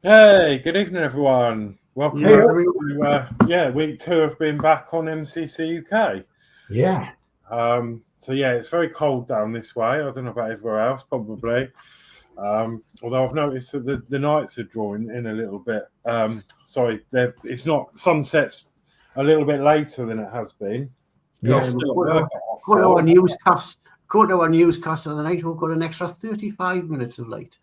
Hey, good evening, everyone. Welcome Hey, to week 2 of being back on MCC UK. Yeah. So yeah, it's very cold down this way. I don't know about everywhere else, probably. Although I've noticed that the nights are drawing in a little bit. It's not sunset's a little bit later than it has been. Yes. According to our newscast of the night, we've got an extra 35 minutes of light.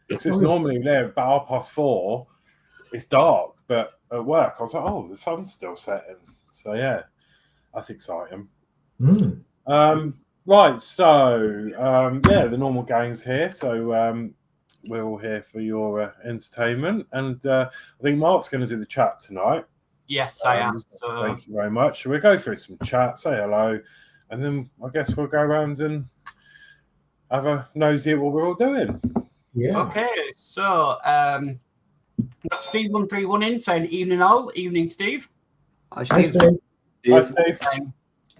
Because it's normally there about 4:30. It's dark, but at work I was like, oh, the sun's still setting. So yeah, that's exciting. Right, so the normal gang's here. So we're all here for your entertainment, and I think Mark's going to do the chat tonight. Yes, I am. Thank you very much. So we'll go through some chat, say hello, and then I guess we'll go around and have a nosy at what we're all doing. Yeah. Okay, so Steve131 in saying evening all, evening Steve. Hi Steve. Hi Steve.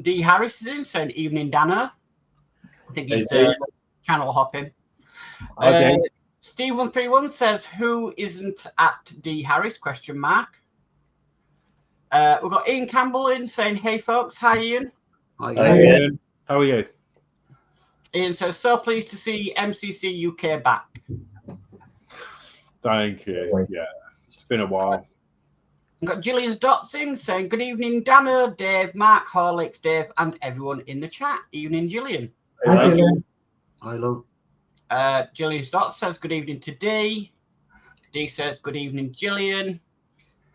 D Harris is in saying evening Danno. I think he's channel hopping. Steve131 says who isn't at D Harris ? We've got Ian Campbell in saying hey folks, hi Ian. Hi Ian. How are you? Ian says so pleased to see MCC UK back. Thank you. Yeah, it's been a while. We've got Gillian Dotz in saying good evening, Danno, Dave, Mark, Horlixs, Dave, and everyone in the chat. Evening, Gillian. Hi, Gillian. Hello. Gillian Dotz says good evening to D. D says good evening, Gillian.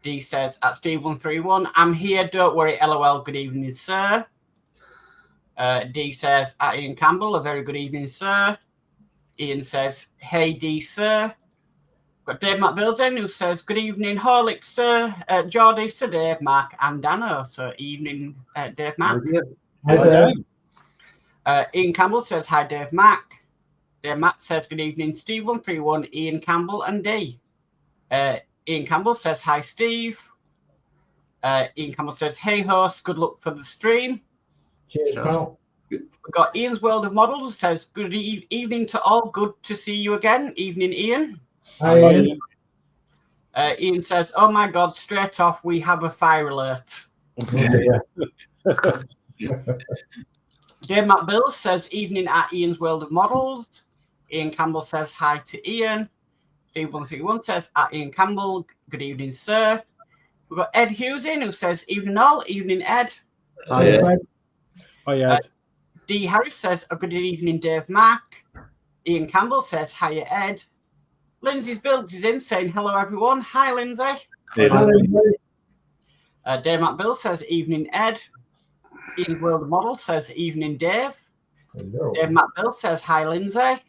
D says at Steve131, I'm here, don't worry, LOL, good evening, sir. D says at Ian Campbell, a very good evening, sir. Ian says, hey, D, sir. Got Dave Builds in who says, good evening, Horlixs, sir. Geordie, Sir Dave, Mark, and Danno. So, evening, Dave, Mark. Hi, Dave. Ian Campbell says, hi, Dave, Mark. Dave Matt says, good evening, Steve131, Ian Campbell, and D. Ian Campbell says, hi, Steve. Ian Campbell says, hey, host, good luck for the stream. Cheers, pal. We've got Ian's World of Models says, good evening to all. Good to see you again. Evening, Ian. Hi, Ian. Ian says, oh my God, straight off, we have a fire alert. Dave Matt Bills says, evening at Ian's World of Models. Ian Campbell says, hi to Ian. Steve131 says, at Ian Campbell, good evening, sir. We've got Ed Hughes in who says, evening all. Evening, Ed. Hi, Ed. Hi, Ed. D. Harris says, a good evening, Dave Mark. Ian Campbell says, hiya, Ed. Lindsey's Builds is in saying, hello, everyone. Hi, Lindsey. Hi, Lindsey. Dave Matt Bill says, evening, Ed. Ian World of Models says, evening, Dave. Hello. Dave Matt Bill says, hi, Lindsey.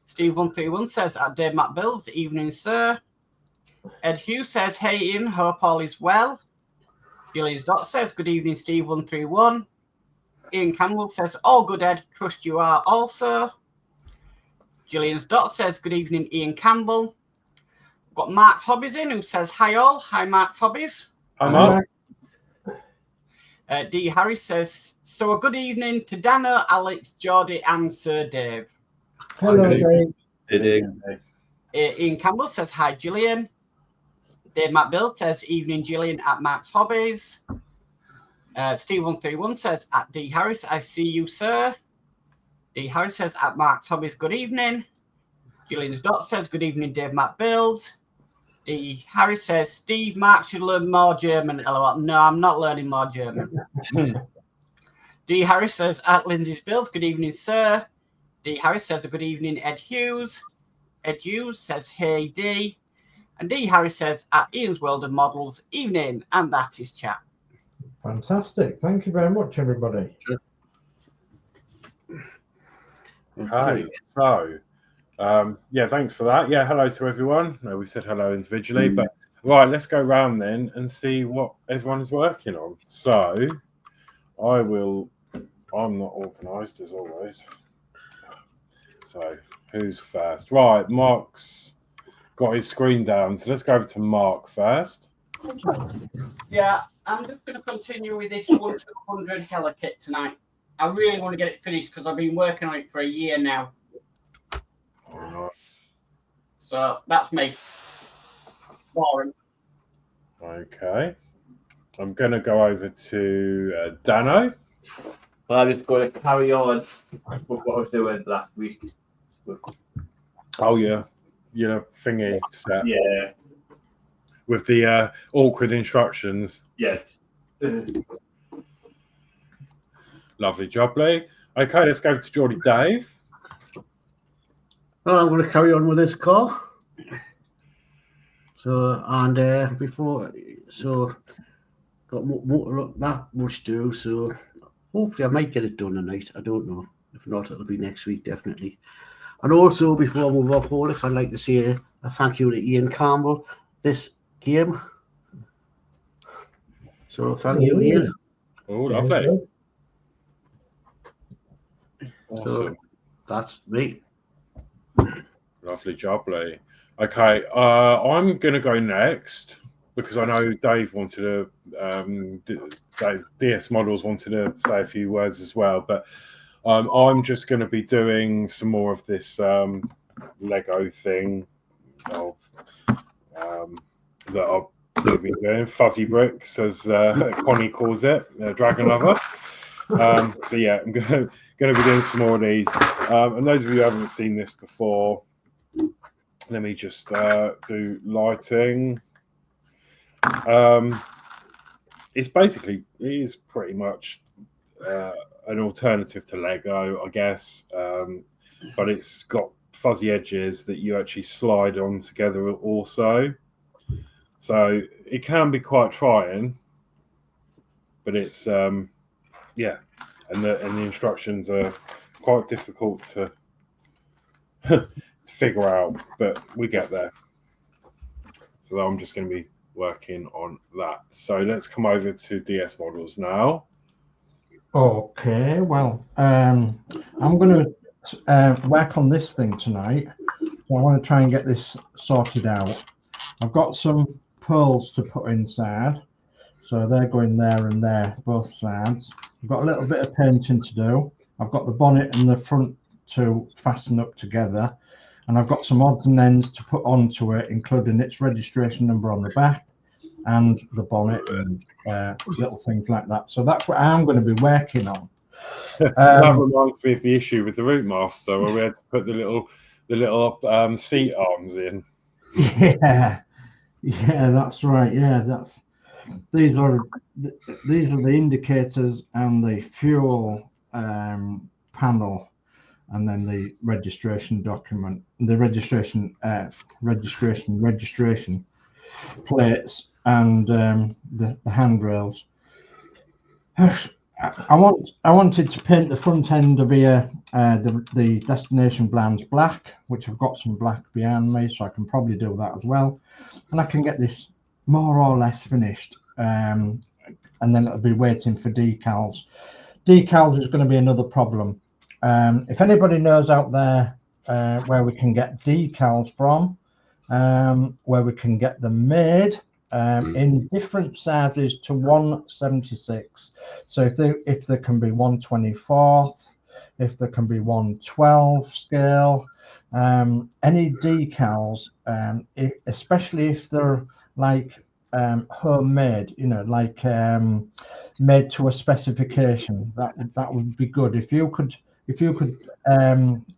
Steve131 says, at Dave Matt Bills, evening, sir. Ed Hughes says, hey, Ian, hope all is well. Gillian Dotz says, good evening, Steve131. Ian Campbell says, all good, Ed. Trust you are also. Gillian Dotz says, good evening, Ian Campbell. We've got Mark's Hobbies in who says, hi, all. Hi, Mark's Hobbies. Hi, Mark. D. Harris says, so a good evening to Danno, Alex, Geordie, and Sir Dave. Hello, Dave. Ian Campbell says, hi, Gillian. Dave Matt Bill says, evening, Gillian, at Mark's Hobbies. Steve131 says, at D. Harris, I see you, sir. D. Harris says, at Mark's Hobbies, good evening. Gillian Dotz says, good evening, Dave Matt Builds. D. Harris says, Steve, Mark should learn more German. LOL. No, I'm not learning more German. D. Harris says, at Lindsey's Builds, good evening, sir. D. Harris says, a good evening, Ed Hughes. Ed Hughes says, hey, D. And D. Harris says, at Ian's World of Models, evening. And that is chat. Fantastic. Thank you very much, everybody. Okay, so thanks for that. Yeah, hello to everyone. No, we said hello individually, but right, let's go round then and see what everyone is working on. So I'm not organised as always. So who's first? Right, Mark's got his screen down, so let's go over to Mark first. Yeah, I'm just going to continue with this 1-200 Hella kit tonight. I really want to get it finished because I've been working on it for a year now. So that's me. Boring. Okay. I'm going to go over to Danno. Well, I'm just going to carry on with what I was doing last week. Oh, yeah. Thingy set. Yeah. With the awkward instructions. Yes. Lovely job, Lee. Okay, let's go to Geordie Dave. Well, I'm going to carry on with this car. So, and got that much to do. So, hopefully, I might get it done tonight. I don't know. If not, it'll be next week, definitely. And also, before I move off Horlixs, I'd like to say a thank you to Ian Campbell this game. So, thank you, Ian. Oh, lovely. Awesome. So, that's me. Lovely job, Lee. Okay, I'm going to go next because I know Dave wanted to, DS Models wanted to say a few words as well, but I'm just going to be doing some more of this Lego thing of, that I've been doing, fuzzy bricks, as Connie calls it, Dragon Lover. So yeah, I'm going to be doing some more of these. And those of you who haven't seen this before, let me just do lighting. It is pretty much an alternative to Lego, I guess, but it's got fuzzy edges that you actually slide on together also. So it can be quite trying, but it's yeah, and the instructions are quite difficult to figure out, but we get there. So I'm just going to be working on that. So let's come over to DS Models now. Okay, well, I'm going to work on this thing tonight. So I want to try and get this sorted out. I've got some pearls to put inside, so they're going there and there, both sides. I've got a little bit of painting to do. I've got the bonnet and the front to fasten up together, and I've got some odds and ends to put onto it, including its registration number on the back and the bonnet and little things like that. So that's what I'm going to be working on. That reminds me of the issue with the Route Master where we had to put the little seat arms in. Yeah, that's right. Yeah, these are the indicators and the fuel panel, and then the registration document, the registration plates, and the handrails. I wanted to paint the front end of here, the destination blinds black, which I've got some black behind me, so I can probably do that as well, and I can get this more or less finished, and then it'll be waiting for decals. Decals is going to be another problem. If anybody knows out there where we can get decals from, where we can get them made in different sizes to 1/76. So if there can be 1/24, if there can be 1/12 scale, any decals, especially if they're like homemade, like made to a specification, that would be good. If you could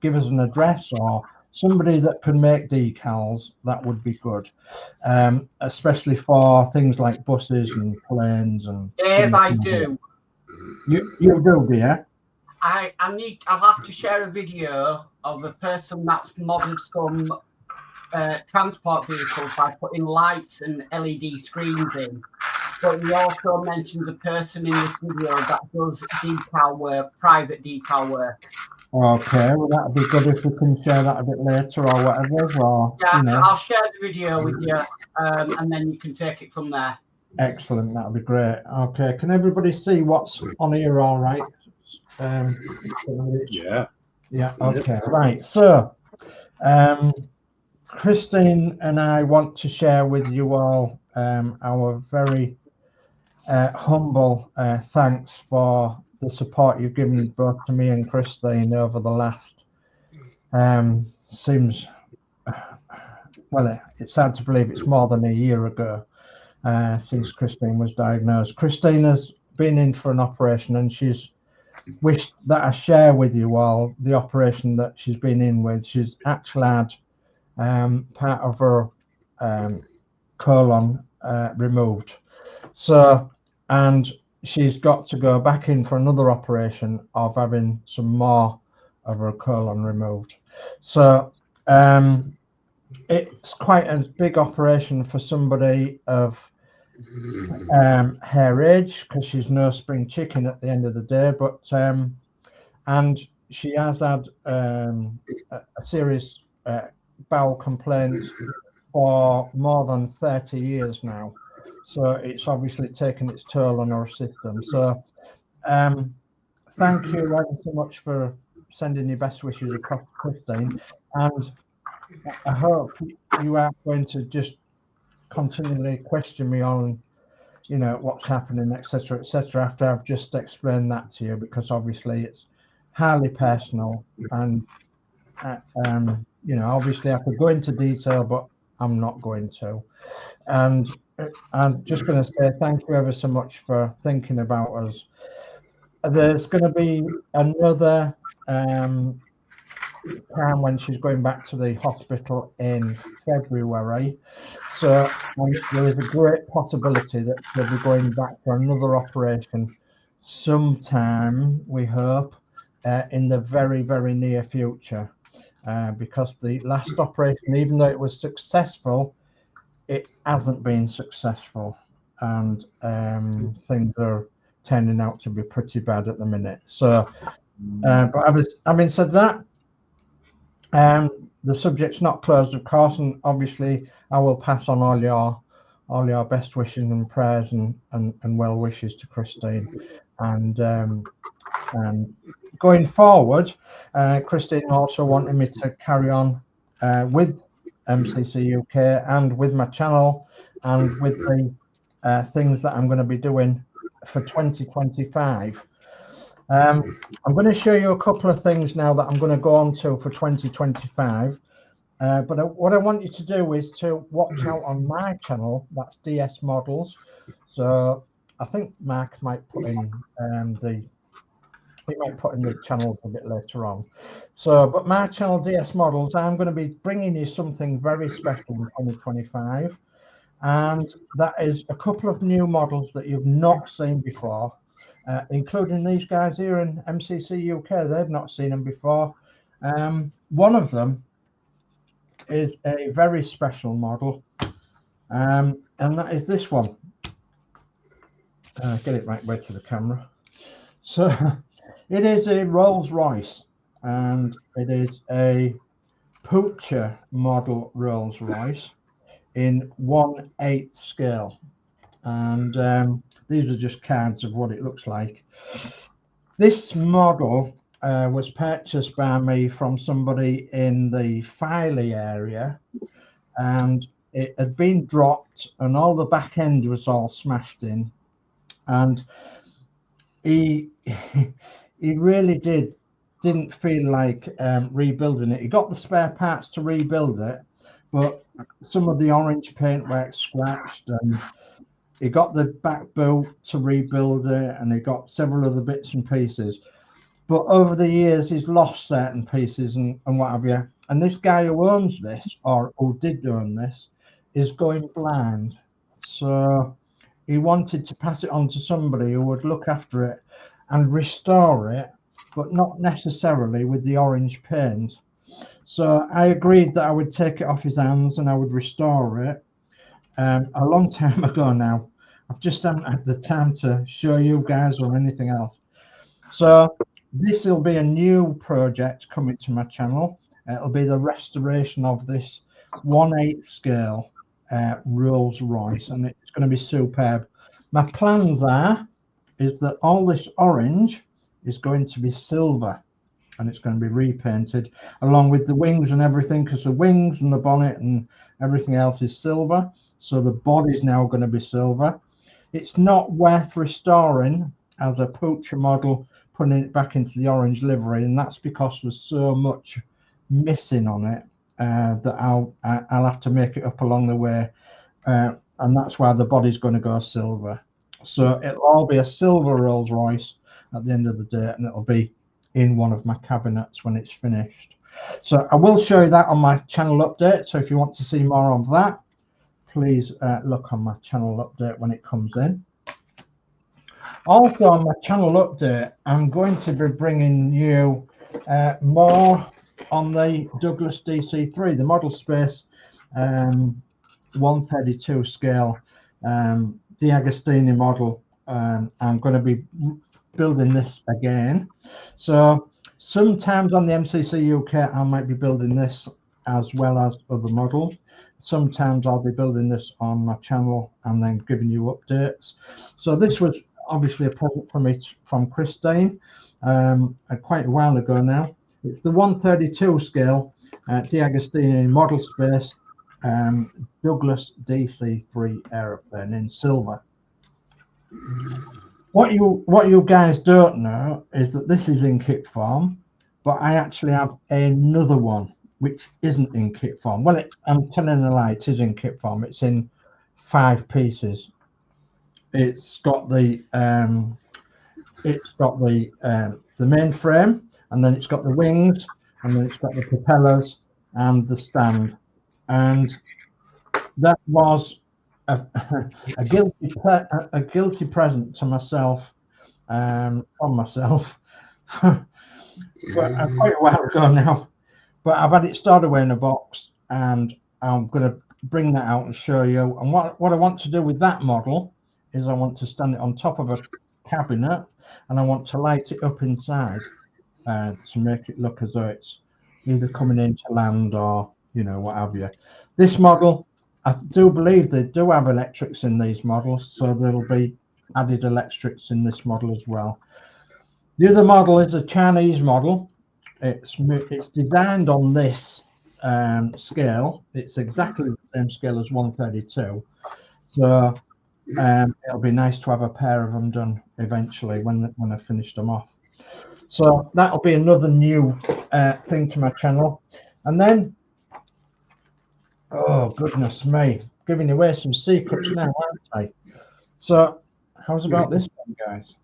give us an address or somebody that can make decals, that would be good, especially for things like buses and planes and. Dave, I do. You do, dear. I'll have to share a video of a person that's modded some transport vehicles by putting lights and LED screens in. But he also mentions a person in this video that does decal work, private decal work. Okay, well that'd be good if we can share that a bit later or whatever. Or yeah, I'll share the video with you, and then you can take it from there. Excellent, that'd be great. Okay, can everybody see what's on here? All right. Yeah. Yeah. Okay. Right. So, Christine and I want to share with you all our very humble thanks for the support you've given both to me and Christine over the last seems well, it's hard to believe it's more than a year ago since Christine was diagnosed. Christine has been in for an operation, and she's wished that I share with you all the operation that she's been in with. She's actually had part of her colon removed. So, and she's got to go back in for another operation of having some more of her colon removed. So it's quite a big operation for somebody of her age, because she's no spring chicken at the end of the day. But and she has had a serious bowel complaint for more than 30 years now. So it's obviously taken its toll on our system. So thank you very so much for sending your best wishes across to Christine. And I hope you are going to just continually question me on, you know, what's happening, etc., etc., after I've just explained that to you, because obviously it's highly personal. And, you know, obviously I could go into detail, but I'm not going to. And I'm just going to say thank you ever so much for thinking about us. There's going to be another time when she's going back to the hospital in February. So there is a great possibility that she'll be going back for another operation sometime, we hope, in the very, very near future. Because the last operation, even though it was successful, it hasn't been successful, and things are turning out to be pretty bad at the minute. So, but having said that, the subject's not closed, of course, and obviously I will pass on all your best wishes and prayers and well wishes to Christine. And going forward, Christine also wanted me to carry on with MCC UK and with my channel and with the things that I'm going to be doing for 2025. I'm going to show you a couple of things now that I'm going to go on to for 2025. But what I want you to do is to watch out on my channel. That's DS Models. So I think Mark might put in we might put in the channel a bit later on. So, but my channel DS Models, I'm going to be bringing you something very special in 2025, and that is a couple of new models that you've not seen before, including these guys here in MCC UK. They've not seen them before. One of them is a very special model, and that is this one. Get it right way to the camera. So it is a Rolls Royce, and it is a Poocher model Rolls Royce in 1/8 scale. And these are just cards of what it looks like. This model was purchased by me from somebody in the Filey area, and it had been dropped and all the back end was all smashed in, and he really didn't feel like rebuilding it. He got the spare parts to rebuild it, but some of the orange paintwork scratched, and he got the back boot to rebuild it, and he got several other bits and pieces. But over the years, he's lost certain pieces and what have you. And this guy who owns this, or who did own this, is going blind. So he wanted to pass it on to somebody who would look after it and restore it, but not necessarily with the orange paint. So I agreed that I would take it off his hands and I would restore it a long time ago now. I've just haven't had the time to show you guys or anything else. So this will be a new project coming to my channel. It'll be the restoration of this 1/8 scale Rolls Royce, and it's going to be superb. My plans is that all this orange is going to be silver, and it's going to be repainted along with the wings and everything, because the wings and the bonnet and everything else is silver. So the body's now going to be silver. It's not worth restoring as a Poocher model, putting it back into the orange livery, and that's because there's so much missing on it. that I'll have to make it up along the way, and that's why the body's going to go silver. So it'll all be a silver Rolls Royce at the end of the day, and it'll be in one of my cabinets when it's finished. So I will show you that on my channel update. So if you want to see more of that, please look on my channel update when it comes in. Also on my channel update, I'm going to be bringing you more on the Douglas DC3, the model space 132 scale D'Agostini model. I'm going to be building this again. So sometimes on the MCC UK, I might be building this as well as other models. Sometimes I'll be building this on my channel and then giving you updates. So this was obviously a present from me from Christine quite a while ago now. It's the 132 scale D'Agostini model space Douglas DC3 aeroplane in silver. What you guys don't know is that this is in kit form, but I actually have another one which isn't in kit form. Well, I'm telling a lie, it is in kit form. It's in 5 pieces. It's got the main frame, and then it's got the wings, and then it's got the propellers and the stand. And that was a guilty present to myself, from myself, but quite a while ago now. But I've had it stored away in a box, and I'm going to bring that out and show you. And what I want to do with that model is I want to stand it on top of a cabinet, and I want to light it up inside to make it look as though it's either coming into land or, you know, what have you. This model, I do believe they do have electrics in these models, so there'll be added electrics in this model as well. The other model is a Chinese model. It's designed on this scale. It's exactly the same scale as 132. So it'll be nice to have a pair of them done eventually when I finish them off. So that'll be another new thing to my channel. And then, oh goodness me, giving away some secrets now, aren't I? So how's about this one, guys?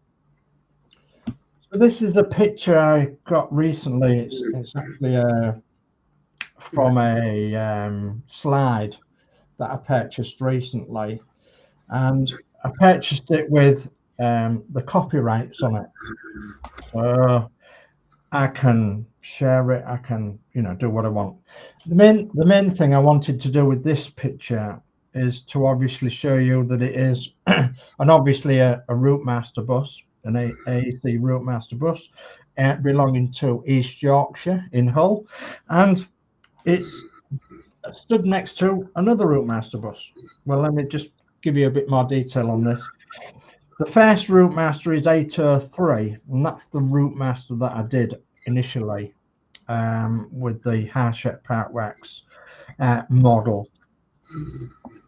So this is a picture I got recently. It's actually from a slide that I purchased recently, and I purchased it with the copyrights on it. So I can share it. I can, you know, do what I want. The main thing I wanted to do with this picture is to obviously show you that it is and obviously a Routemaster bus, an AEC Routemaster bus belonging to East Yorkshire in Hull, and it's stood next to another Routemaster bus. Well, let me just give you a bit more detail on this. The first Routemaster is 803, and that's the Routemaster that I did initially with the Harshett Partworks model.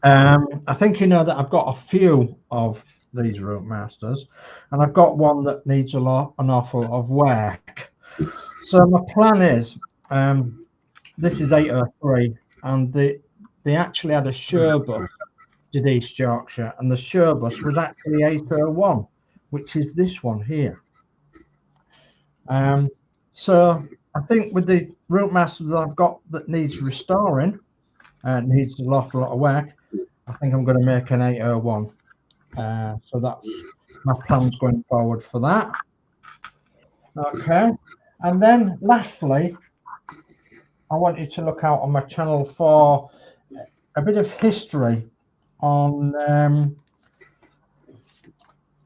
I think you know that I've got a few of these Routemasters, and I've got one that needs an awful lot of work. So my plan is, this is 803, and they actually had a Sherbus did East Yorkshire, and the Sherbus was actually 801, which is this one here. So I think with the Routemaster that I've got that needs restoring, needs an awful lot of work, I think I'm going to make an 801. So that's my plans going forward for that. Okay, and then lastly, I want you to look out on my channel for a bit of history on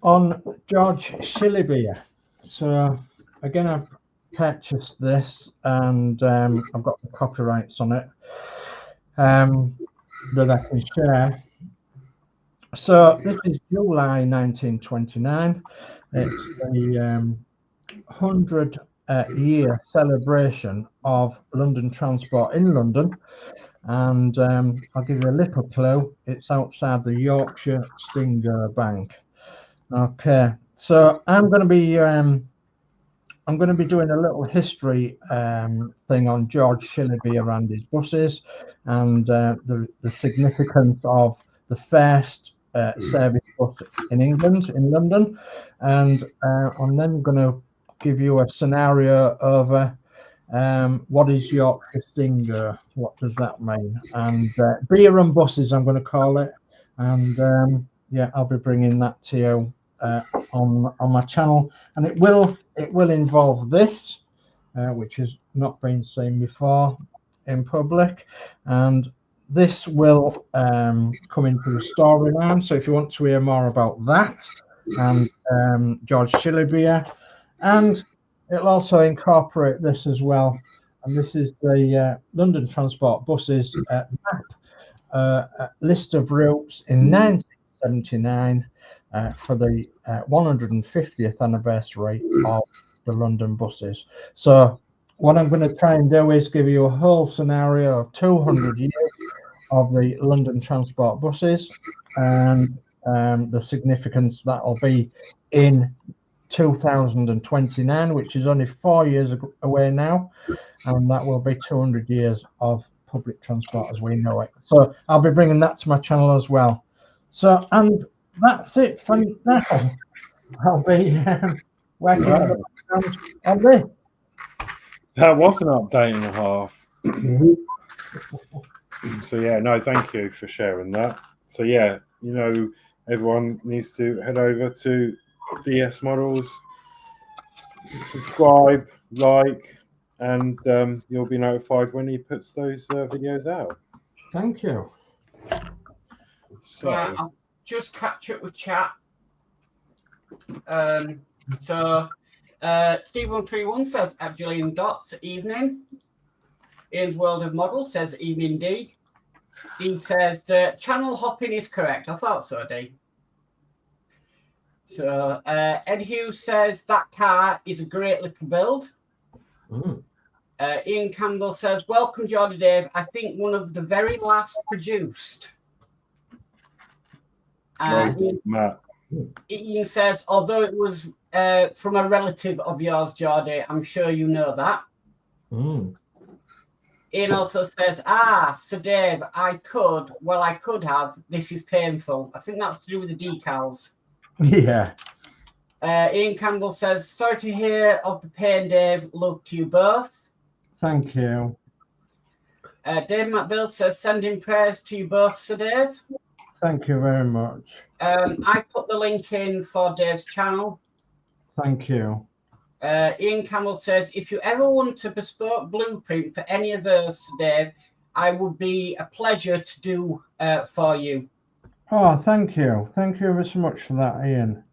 George Shillibeer. So again, I've purchased this, and I've got the copyrights on it that I can share. So this is July 1929. It's the 100-year celebration of London Transport in London, and I'll give you a little clue. It's outside the Yorkshire Stinger Bank. Okay, so I'm going to be I'm going to be doing a little history thing on George Shilleby and his buses, and the significance of the first service bus in England, in London, and I'm then going to give you a scenario over what is Yorkshire Stinger, what does that mean, and beer and buses, I'm going to call it, and yeah, I'll be bringing that to you on my channel, and it will involve this, which has not been seen before in public, and this will come into the storyline. So if you want to hear more about that and George Shilleby, and it'll also incorporate this as well, and this is the London Transport Buses map, list of routes in 1979 for the 150th anniversary of the London buses. So what I'm going to try and do is give you a whole scenario of 200 years of the London Transport buses, and the significance that'll be in 2029, which is only 4 years away now, and that will be 200 years of public transport as we know it. So I'll be bringing that to my channel as well. So, and that's it for now. I'll be working in the background on this. That was an update and a half. So yeah, no, thank you for sharing that. So yeah, you know, everyone needs to head over to DS Models, subscribe, like, and you'll be notified when he puts those videos out. Thank you. So Yeah, I'll just catch up with chat. So Steve131 says at Gillian Dotz, evening. Ian's World of Models says evening D. Dean says channel hopping is correct. I thought so, D. So Ed Hughes says that car is a great little build. Ian Campbell says, welcome, Geordie Dave. I think one of the very last produced. Matt. Ian says, although it was from a relative of yours, Geordie, I'm sure you know that. Ian also says, so Dave, I could have. This is painful. I think that's to do with the decals. Yeah. Ian Campbell says, sorry to hear of the pain, Dave. Love to you both. Thank you. Dave McBill says, sending prayers to you both, Sir Dave. Thank you very much. I put the link in for Dave's channel. Thank you. Ian Campbell says, if you ever want a bespoke blueprint for any of those, Dave, I would be a pleasure to do for you. Oh, thank you. Thank you ever so much for that, Ian.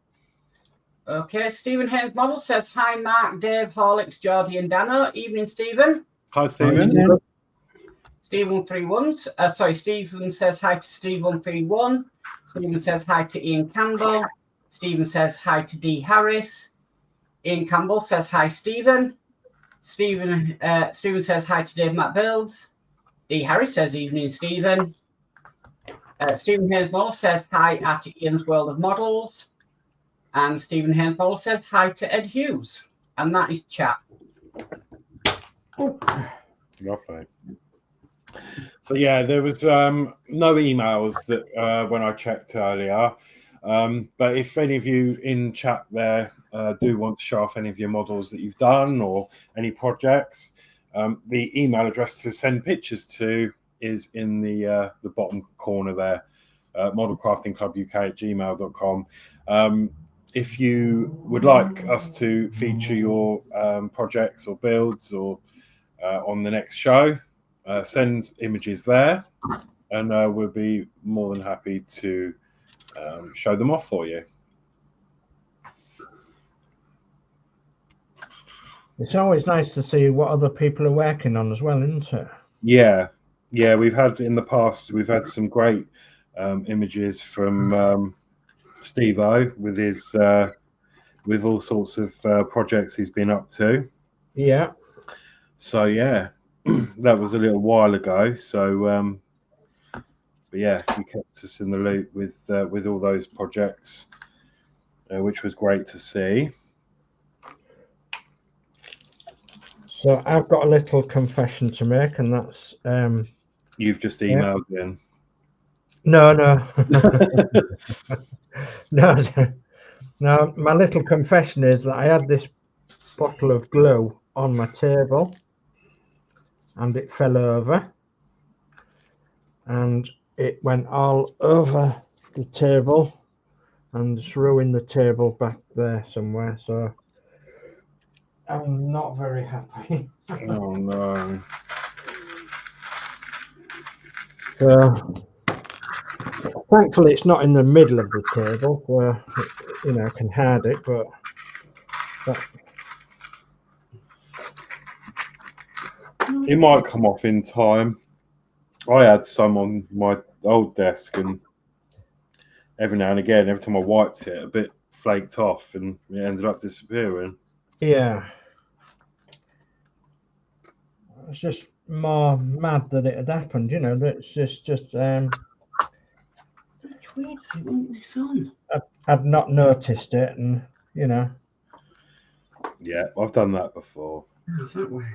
Okay, Stephen Haynes Model says, hi, Mark, Dave, Horlixs, Geordie, and Danno. Evening, Stephen. Hi, Stephen. Steve131. Sorry, Stephen says hi to Steve131. Stephen says hi to Ian Campbell. Stephen says hi to D. Harris. Ian Campbell says hi, Stephen. Stephen says hi to Dave McBuilds. D. Harris says evening, Stephen. Stephen Haynes Model says hi at Ian's World of Models. And Stephen Haynes Model says hi to Ed Hughes. And that is chat. Lovely. So yeah, there was no emails that when I checked earlier. But if any of you in chat there do want to show off any of your models that you've done or any projects, the email address to send pictures to is in the bottom corner there, modelcraftingclubuk@gmail.com. If you would like us to feature your projects or builds or on the next show, send images there, and we'll be more than happy to show them off for you. It's always nice to see what other people are working on as well, isn't it? Yeah, we've had in the past, we've had some great images from Steve-O with his with all sorts of projects he's been up to. Yeah. So yeah, that was a little while ago. So but yeah, he kept us in the loop with all those projects, which was great to see. So I've got a little confession to make, and that's You've just emailed in. no. No, no, my little confession is that I had this bottle of glue on my table and it fell over and it went all over the table and just ruined the table back there somewhere. So I'm not very happy. Oh no. So thankfully it's not in the middle of the table where, you know, I can hide it, but It might come off in time. I had some on my old desk, and every now and again, every time I wiped it, a bit flaked off, and it ended up disappearing. yeah. I was just more mad that it had happened, you know, that's just Which way does it want this on? I'd not noticed it, and you know. Yeah, I've done that before. Oh, that way.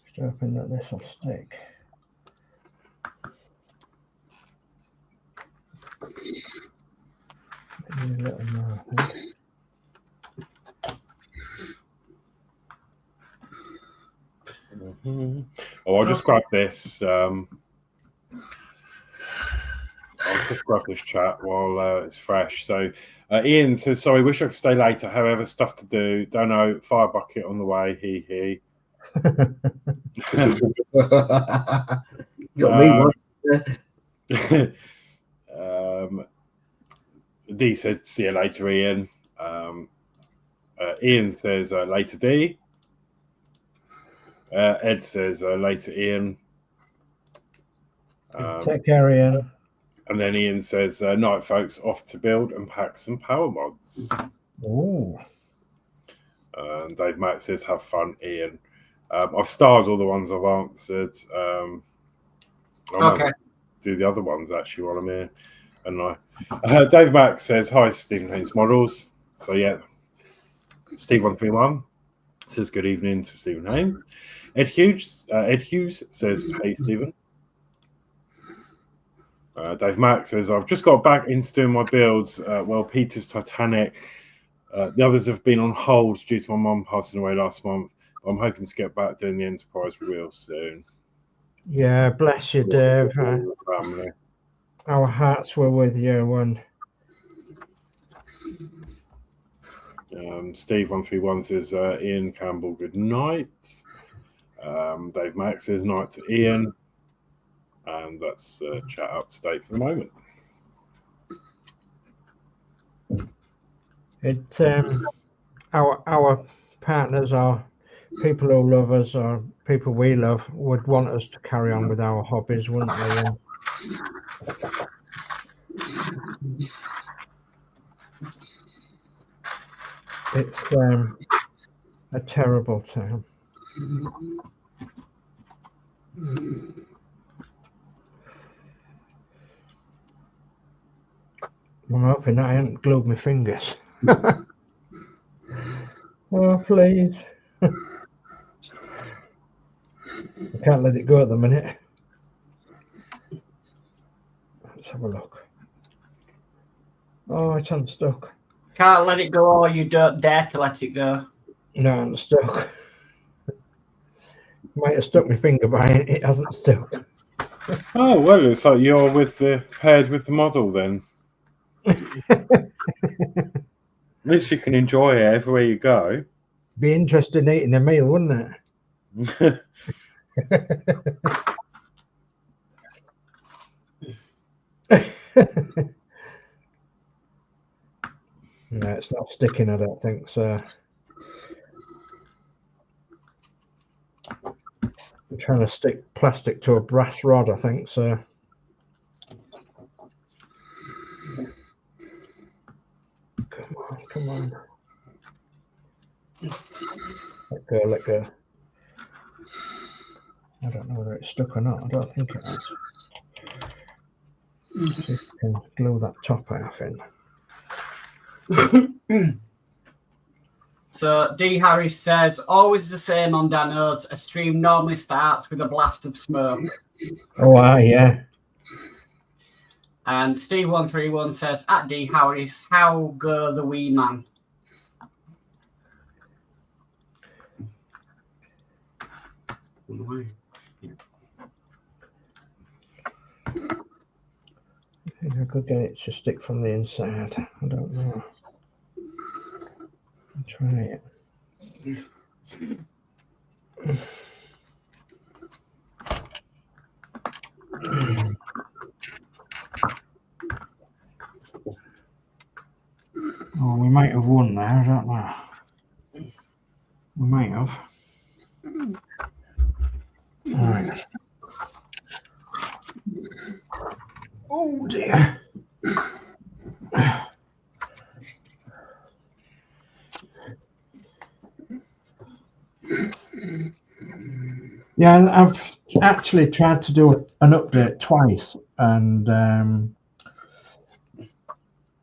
Just hoping that this will stick. Maybe a little more, I think. Oh, I'll just grab this. I'll just grab this chat while it's fresh. So Ian says, sorry, wish I could stay later. However, stuff to do. Don't know, fire bucket on the way. He. Got me one. D said, see you later, Ian. Ian says, later, D. Ed says, later, Ian. Take care, Ian. And then Ian says, night, folks, off to build and pack some power mods. Ooh. Dave Matt says, have fun, Ian. I've starred all the ones I've answered. Okay. Do the other ones, actually, while I'm here. And Dave Mack says, hi, Stephen Haynes Models. So, yeah, Steve131 says, good evening to Stephen Haynes. Ed Hughes says, hey, Stephen. Dave Mack says, I've just got back into doing my builds. Well, Peter's Titanic. The others have been on hold due to my mum passing away last month. I'm hoping to get back doing the Enterprise real soon. Yeah, bless you, Dave. Family. Our hearts were with you when. Steve131 says, Ian Campbell, good night. Dave Mack says, night to Ian. And that's chat up to date for the moment. Our partners are people who love us, or people we love, would want us to carry on with our hobbies, wouldn't they? It's a terrible time. I'm hoping I haven't glued my fingers. Oh, please. I can't let it go at the minute. Let's have a look. Oh, it's unstuck. Can't let it go, or you don't dare to let it go. No, it's stuck. Might have stuck my finger by it. It hasn't stuck. Oh, well, it's like you're paired with the model then. At least you can enjoy it everywhere you go. Be interested in eating a meal, wouldn't it? No, it's not sticking, I don't think so. I'm trying to stick plastic to a brass rod, I think so. Come on. Let go. I don't know whether it's stuck or not. I don't think it is. See if I can glue that top half in. So D Harris says, always the same on Danno's. A stream normally starts with a blast of smoke. Oh, yeah. And Steve131 says, at D Harris, how go the wee man? I think I could get it to stick from the inside. I don't know. I'll try it. Oh, we might have won there, I don't know. We might have. All right. Oh dear. Yeah, I've actually tried to do an update twice and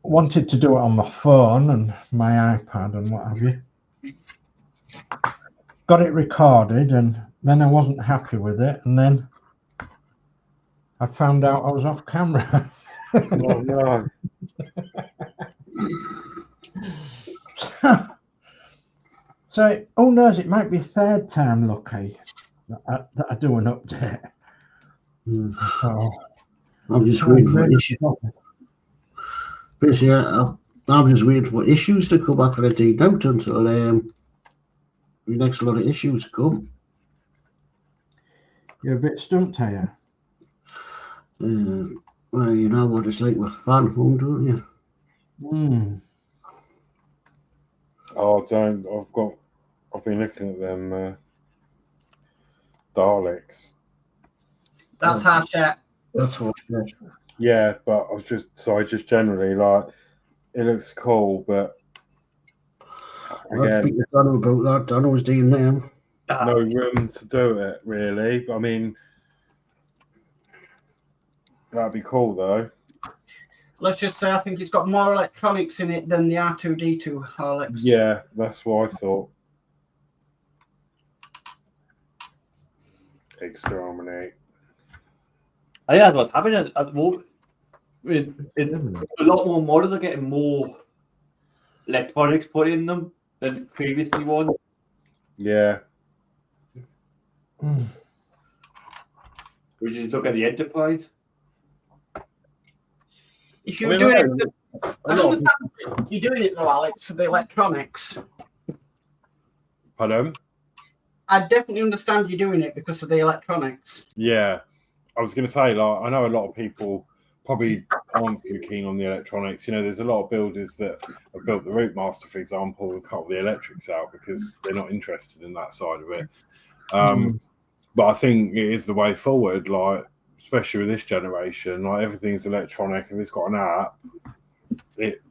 wanted to do it on my phone and my iPad and what have you. Got it recorded and then I wasn't happy with it, and then I found out I was off camera. Oh no. So who knows, it might be third time lucky that I do an update. So I'm just waiting for issues. Basically, I'm just waiting for issues to come back on the deep out until the next lot of issues come. You're a bit stumped, are you? Well, you know what it's like with fan home, don't you? Oh, don't. I've been looking at them Daleks. That's harsh. That's what. Yeah, but I was just generally like, it looks cool, but again, Danno about that. Danno was doing them. no room to do it really. I mean, that'd be cool though. Let's just say I think it's got more electronics in it than the R2D2 Horlicks. Yeah, that's what I thought. Exterminate. I think that's what's happening at the moment. A lot more models are getting more electronics put in them than previously was. Yeah. We just look at the Enterprise. If you're doing it, I don't understand you're doing it though, Alex, for the electronics. Pardon? I definitely understand you doing it because of the electronics. Yeah. I was going to say, like, I know a lot of people probably aren't too keen on the electronics. You know, there's a lot of builders that have built the Rootmaster, for example, and cut all the electrics out because they're not interested in that side of it. But I think it is the way forward, like, especially with this generation, like, everything's electronic. If it's got an app,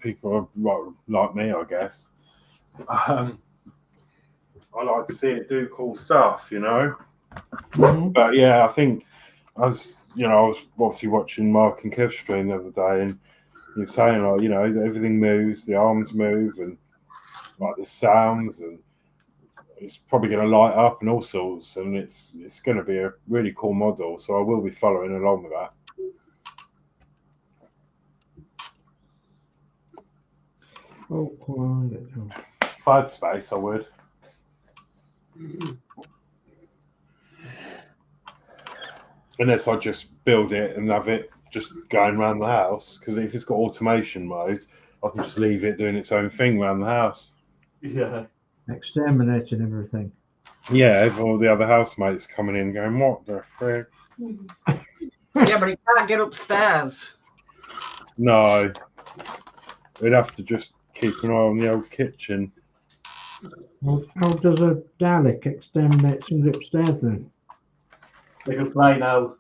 people are like me, I guess. I like to see it do cool stuff, you know. But yeah, I think I was obviously watching Mark and Kev's stream the other day, and you're saying, like, you know, everything moves, the arms move, and like the sounds, and it's probably going to light up and all sorts, and it's going to be a really cool model. So I will be following along with that. If I had space, I would. Unless I just build it and have it just going around the house, because if it's got automation mode, I can just leave it doing its own thing around the house. Yeah. Exterminating everything. Yeah, all the other housemates coming in going, what the frick? Yeah, but it can't get upstairs. No. We'd have to just keep an eye on the old kitchen. Well, how does a Dalek exterminate somebody upstairs then? They can fly now.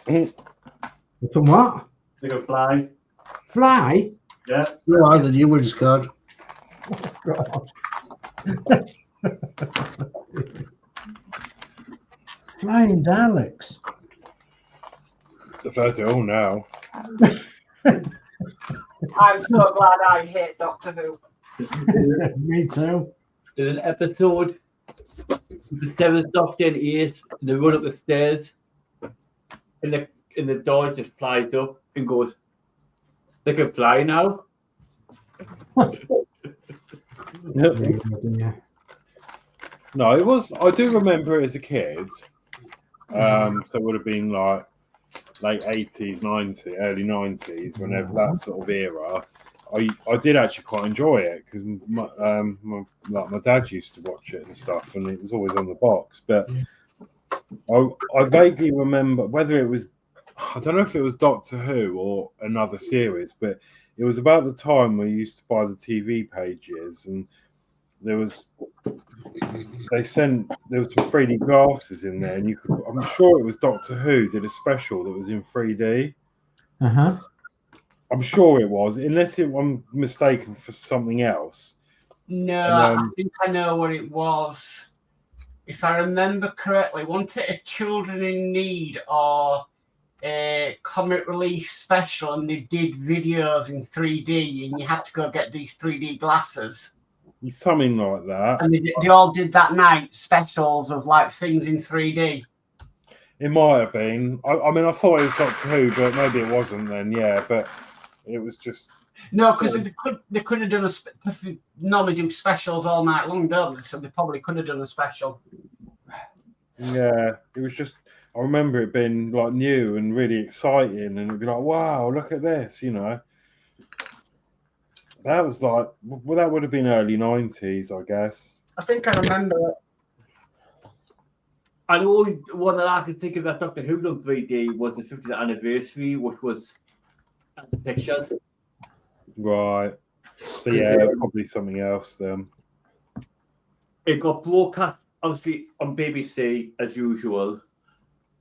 They can what? They can fly. Fly? Yeah. No, I the new one's card. God. flying Daleks. I've heard it all now. I'm so glad I hate Doctor Who. Me too. There's an episode with the seventh Doctor and Eighth, and they run up the stairs, and the door just flies up and goes, "They can fly now." No, it was. I do remember it as a kid. So it would have been like late 80s, 90s, early 90s, whenever that sort of era. I did actually quite enjoy it because my dad used to watch it and stuff, and it was always on the box. But I vaguely remember whether it was, I don't know if it was Doctor Who or another series, but it was about the time we used to buy the TV pages, and there was some 3D glasses in there, and I'm sure it was Doctor Who did a special that was in 3D. I'm sure it was, unless I'm mistaken for something else. No, I think I know what it was. If I remember correctly, wasn't it a Children in Need or a comic relief special, and they did videos in 3D, and you had to go get these 3D glasses? Something like that. And they all did that night specials of like things in 3D. It might have been. I mean, I thought it was Doctor Who, but maybe it wasn't then. Yeah, but it was just no, because they could have done because they normally do specials all night long, don't they? So they probably could have done a special. Yeah, it was just. I remember it being like new and really exciting, and it'd be like, "Wow, look at this!" You know. That was like, well, that would have been early 90s, I guess. I think I remember it. I know one that I could think of that Doctor Who done 3D was the 50th anniversary, which was the pictures. Right. So yeah, probably something else then. It got broadcast obviously on BBC as usual,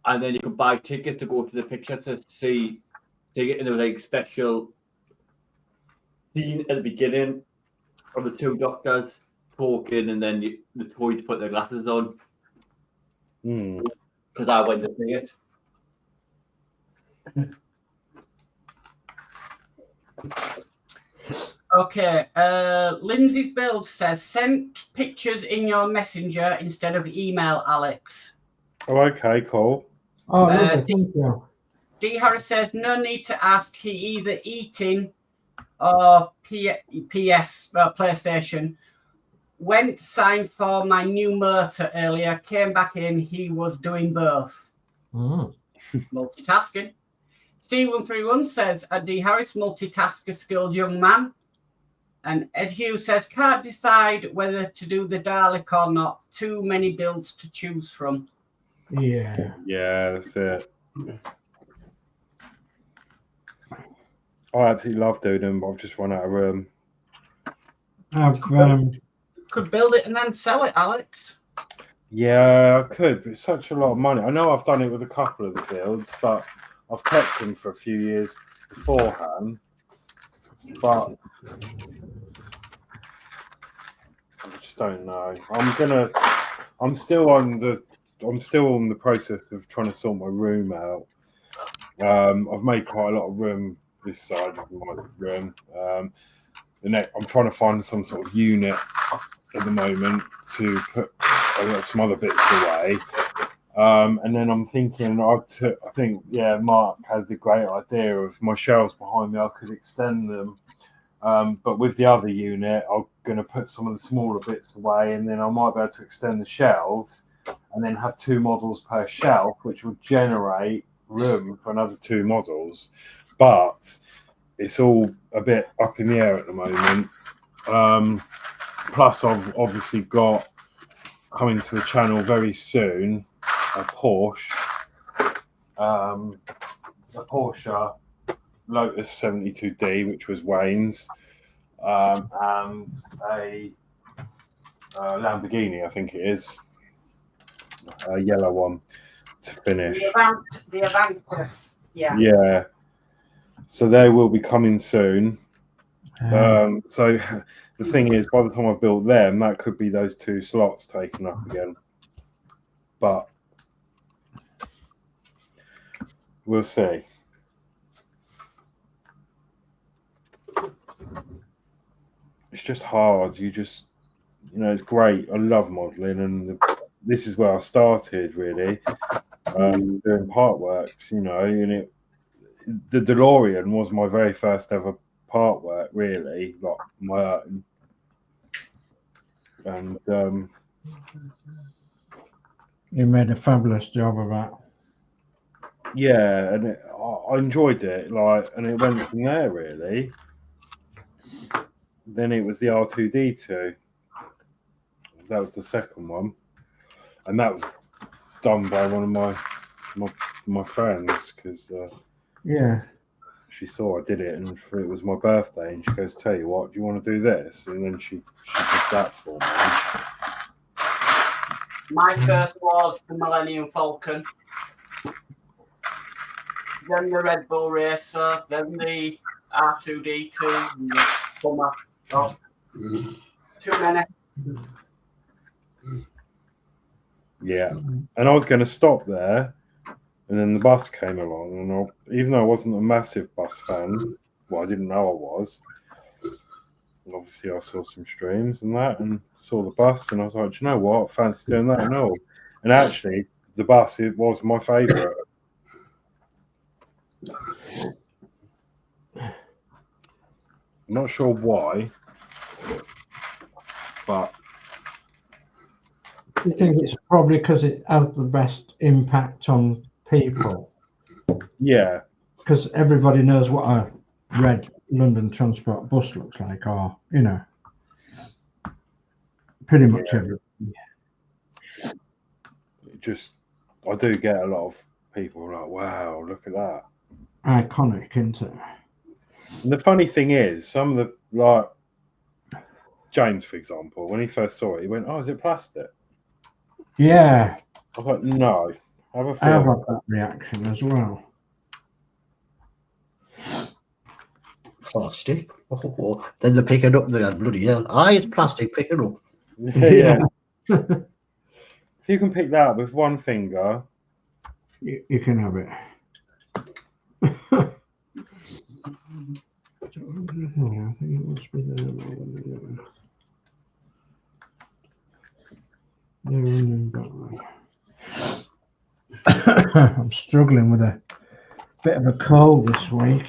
and then you could buy tickets to go to the picture to see. And there was like special scene at the beginning of the two doctors talking, and then the toys put their glasses on. Because I went to see it. Okay, Lindsey's build says send pictures in your messenger instead of email, Alex. Oh, okay, cool. Oh, lovely, thank you. D. Harris says no need to ask. He either eating or PS PlayStation. Went signed for my new motor earlier. Came back in. He was doing both. Multitasking. Steve131 says a D. Harris multitasker skilled young man. And Ed Hughes says can't decide whether to do the Dalek or not. Too many builds to choose from. Yeah. Yeah, that's it. I absolutely love doing them, but I've just run out of room. Could build it and then sell it, Alex. Yeah, I could, but it's such a lot of money. I know I've done it with a couple of the builds, but I've kept them for a few years beforehand. But I just don't know. I'm still on the process of trying to sort my room out. I've made quite a lot of room this side of my room. I'm trying to find some sort of unit at the moment to put some other bits away. And then I'm thinking, I think Mark has the great idea of my shelves behind me. I could extend them. But with the other unit, I'm going to put some of the smaller bits away, and then I might be able to extend the shelves and then have 2 models per shelf, which will generate room for another 2 models. But it's all a bit up in the air at the moment. Plus, I've obviously got coming to the channel very soon a Porsche Lotus 72D, which was Wayne's, and a Lamborghini, I think it is, a yellow one to finish. The Avanti, yeah. Yeah. So they will be coming soon. So the thing is, by the time I've built them, that could be those 2 slots taken up again. But We'll see. It's just hard. It's great. I love modelling, and this is where I started really, doing Partworks. And the DeLorean was my very first ever Partwork, really, like my own. And You made a fabulous job of that. yeah, and I enjoyed it, and it went from there really. Then it was the R2D2. That was the second one, and that was done by one of my friends because Yeah. she saw I did it, and it was my birthday, and she goes, "Tell you what, do you want to do this?" And then she did that for me. My first was the Millennium Falcon, then the Red Bull Racer, then the R2D2. And the Bummer. Oh, too many. Yeah, and I was going to stop there, and then the bus came along, and even though I wasn't a massive bus fan, well, I didn't know I was. Obviously, I saw some streams and that, and saw the bus, and I was like, do you know what? I fancy doing that and all. And actually, the bus, it was my favourite. I'm not sure why, but You think it's probably because it has the best impact on people? yeah, Because everybody knows what a red London Transport bus looks like, or pretty much everybody. I do get a lot of people like, wow, look at that. Iconic, isn't it? And the funny thing is, some of the, James, for example, when he first saw it, he went, "Oh, is it plastic?" Yeah, I was like, "No, have a I have feel." had that reaction as well. Plastic. Oh. Then they pick it up. They go, bloody hell. It's plastic. Pick it up. Yeah. If you can pick that up with one finger, You can have it. I think it must be there. I'm struggling with a bit of a cold this week.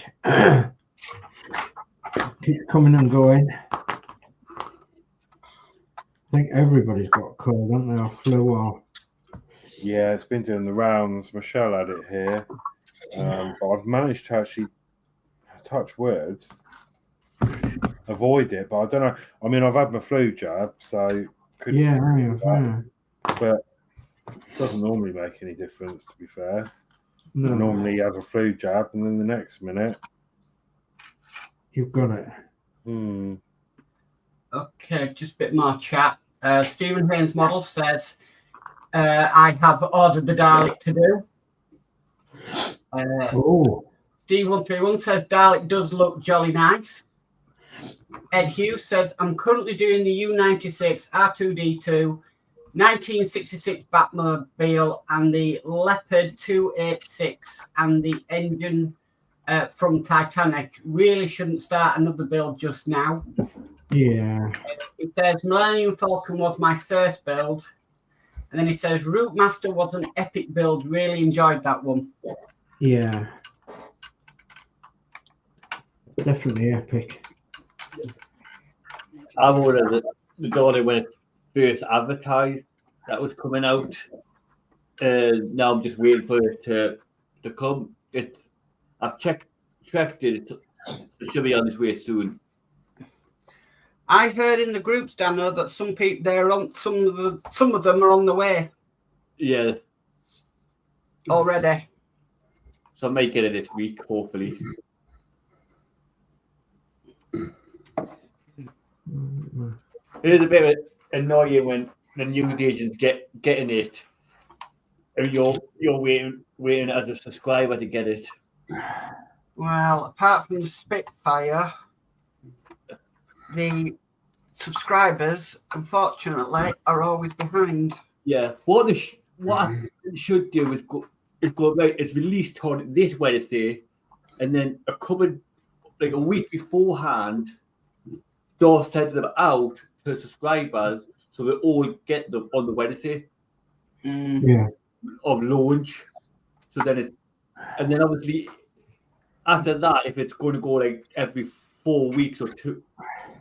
Keep coming and going. I think everybody's got a cold, haven't they? Or flu or... yeah, it's been doing the rounds. Michelle had it here, but I've managed to actually touch words, avoid it. But I don't know. I mean, I've had my flu jab, so Yeah, I have, yeah. But it doesn't normally make any difference, to be fair. No. I normally have a flu jab, and then the next minute You've got it. Okay, just a bit more chat. Stephen Haynes Model says, I have ordered the Dalek to do. Steve 131 says, Dalek does look jolly nice. Ed Hughes says, I'm currently doing the U96 R2D2, 1966 Batmobile, and the Leopard 286, and the engine from Titanic. Really shouldn't start another build just now. Yeah. It says Millennium Falcon was my first build. And then he says Route Master was an epic build. Really enjoyed that one. Yeah. Definitely epic. I ordered the Geordie when it first advertised that was coming out. Now I'm just waiting for it to come. I've checked it. It should be on its way soon. I heard in the groups, Danno, that some people they're on some of them are on the way. Yeah. Already. So I might get it this week, hopefully. It is a bit annoying when the news agents getting it, and you're waiting as a subscriber to get it. Well, apart from the Spitfire, the subscribers, unfortunately, are always behind. Yeah, what I should do is it's got right. It's released on this Wednesday, and then a week beforehand, Door sent them out to subscribers so they all get them on the Wednesday Yeah. of launch. So then and then obviously after that, if it's going to go like every 4 weeks or two,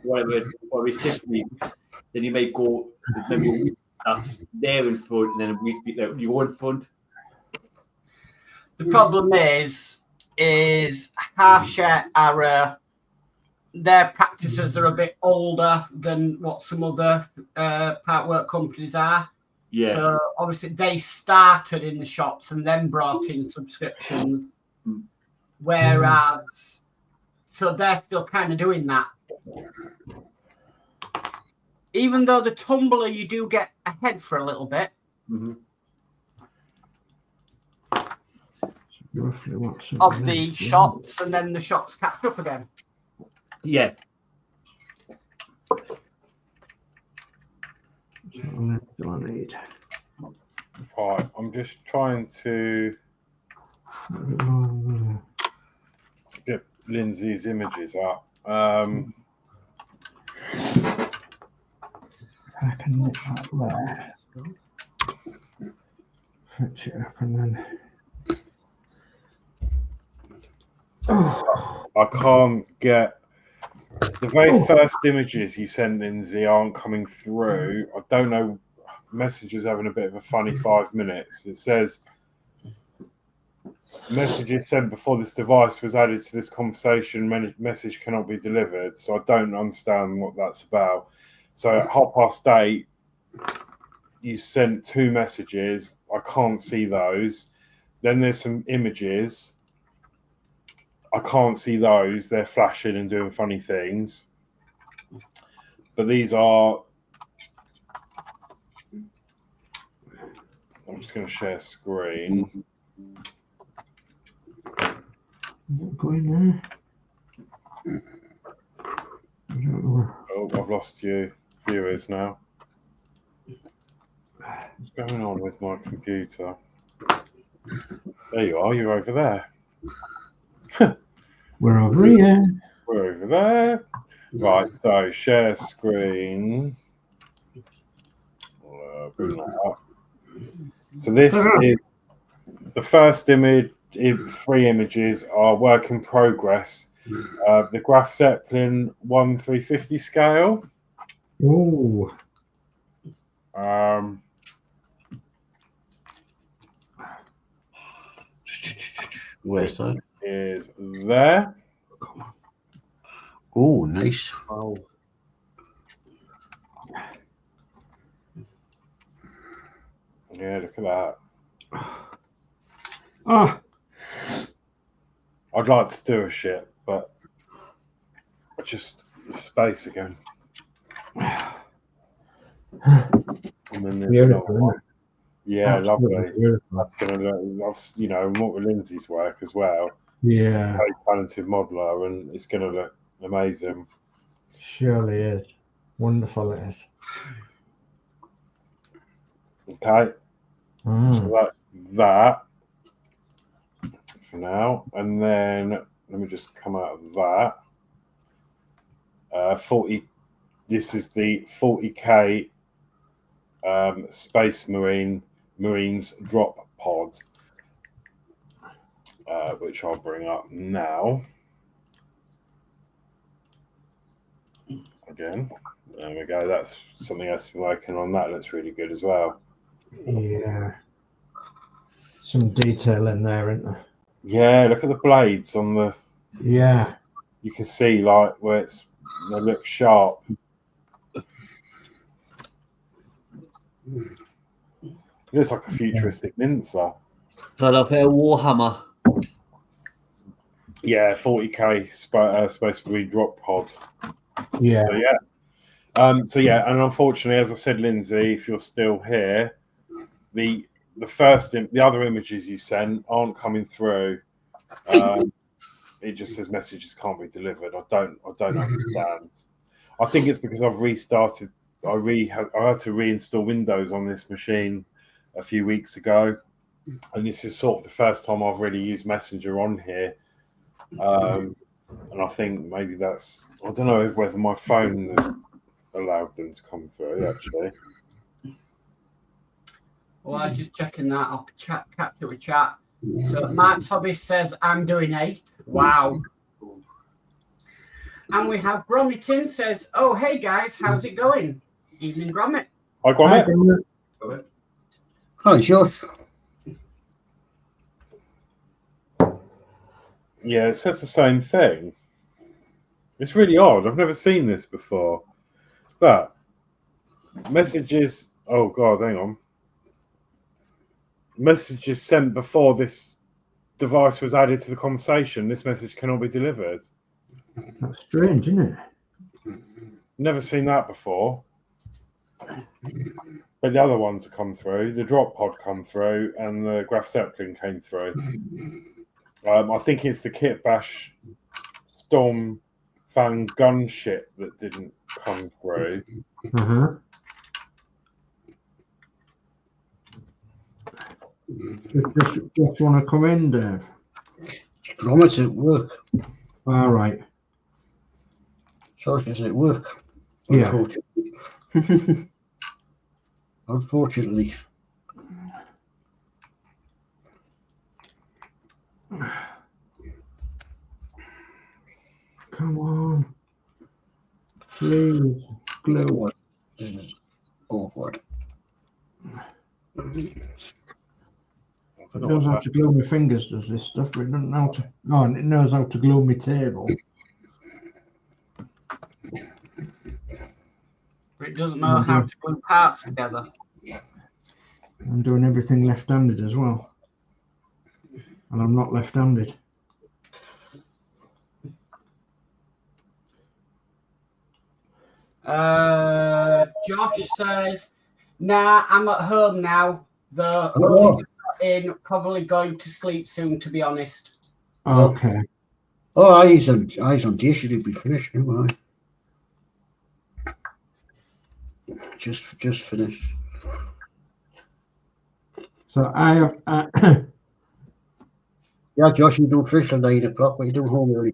whatever, or every 6 weeks, then you may go maybe a week that's there in front, and then a week you go in front. The problem is Harsha are their practices are a bit older than what some other partwork companies are. Yeah. So obviously they started in the shops and then brought in subscriptions, whereas so they're still kind of doing that. Even though the tumbler you do get ahead for a little bit. Of the shops, and then the shops catch up again. Yeah. What do I need? Right, I'm just trying to get Lindsay's images up. I can nip that there. Fetch it up and then. I can't get the very first images you sent, Lindsay, aren't coming through. I don't know. Messenger's having a bit of a funny 5 minutes. It says messages sent before this device was added to this conversation. Message cannot be delivered. So I don't understand what that's about. So at 8:30, you sent 2 messages. I can't see those. Then there's some images. I can't see those. They're flashing and doing funny things. But these are... I'm just going to share screen. Going there. Oh, I've lost you viewers now. What's going on with my computer? There you are. You're over there. We're over here. We're over there. Right, so share screen. Bring that up. So this is the first image. 3 images are work in progress. The Graf Zeppelin 1/350 scale. Oh. Where's that? Is there. Oh, nice. Oh. Yeah, look at that. Ah. I'd like to do a shit, but I just space again. And then there's another one. Yeah, lovely. That's gonna look, you know, and what with Lindsay's work as well. Yeah. Very talented modeler, and it's gonna look amazing. Surely is. Wonderful it is. Okay. So that's that for now. And then let me just come out of that. 40. This is the 40K Space Marines drop pod, which I'll bring up now. Again, there we go. That's something else been working on. That looks really good as well. Yeah. Some detail in there, isn't there? Yeah, look at the blades on the. Yeah. You can see like where they look sharp. It looks like a futuristic Mincer. So like a Warhammer. Yeah, 40K Space Marine drop pod. Yeah. So yeah, and unfortunately, as I said, Lindsay, if you're still here, the other images you sent aren't coming through. It just says messages can't be delivered. I don't understand. I think it's because I've restarted. I had to reinstall Windows on this machine a few weeks ago, and this is sort of the first time I've really used Messenger on here. And I think maybe that's, I don't know whether my phone has allowed them to come through, actually. Well, I'm just checking that. I'll capture a chat. So Mark's Hobby says, I'm doing 8. Wow. And we have Gromitin says, oh, hey guys, how's it going? Evening, Gromit. Hi, Gromit. Hi, Josh. Yeah, it says the same thing. It's really odd. I've never seen this before. But messages, oh God, hang on. Messages sent before this device was added to the conversation. This message cannot be delivered. That's strange, isn't it? Never seen that before. But the other ones have come through. The drop pod come through, and the Graf Zeppelin came through. I think it's the Kit Bash Storm Fan gun shit that didn't come through. Just want to come in, Dave? Gromit at work. All right. Josh is at work. Yeah. Unfortunately. Unfortunately. Come on. Please. Glue. This is awkward. It knows how to glue my fingers, does this stuff, but it doesn't know how to. Oh, and it knows how to glue my table. But it doesn't know how to glue parts together. I'm doing everything left-handed as well. And I'm not left-handed. Josh says, nah, I'm at home now. Though in probably going to sleep soon, to be honest. Okay. Oh, eyes on day should be finished, no, I. Just finished. So I Yeah, Josh, you do fish at 9 o'clock, but you do home early.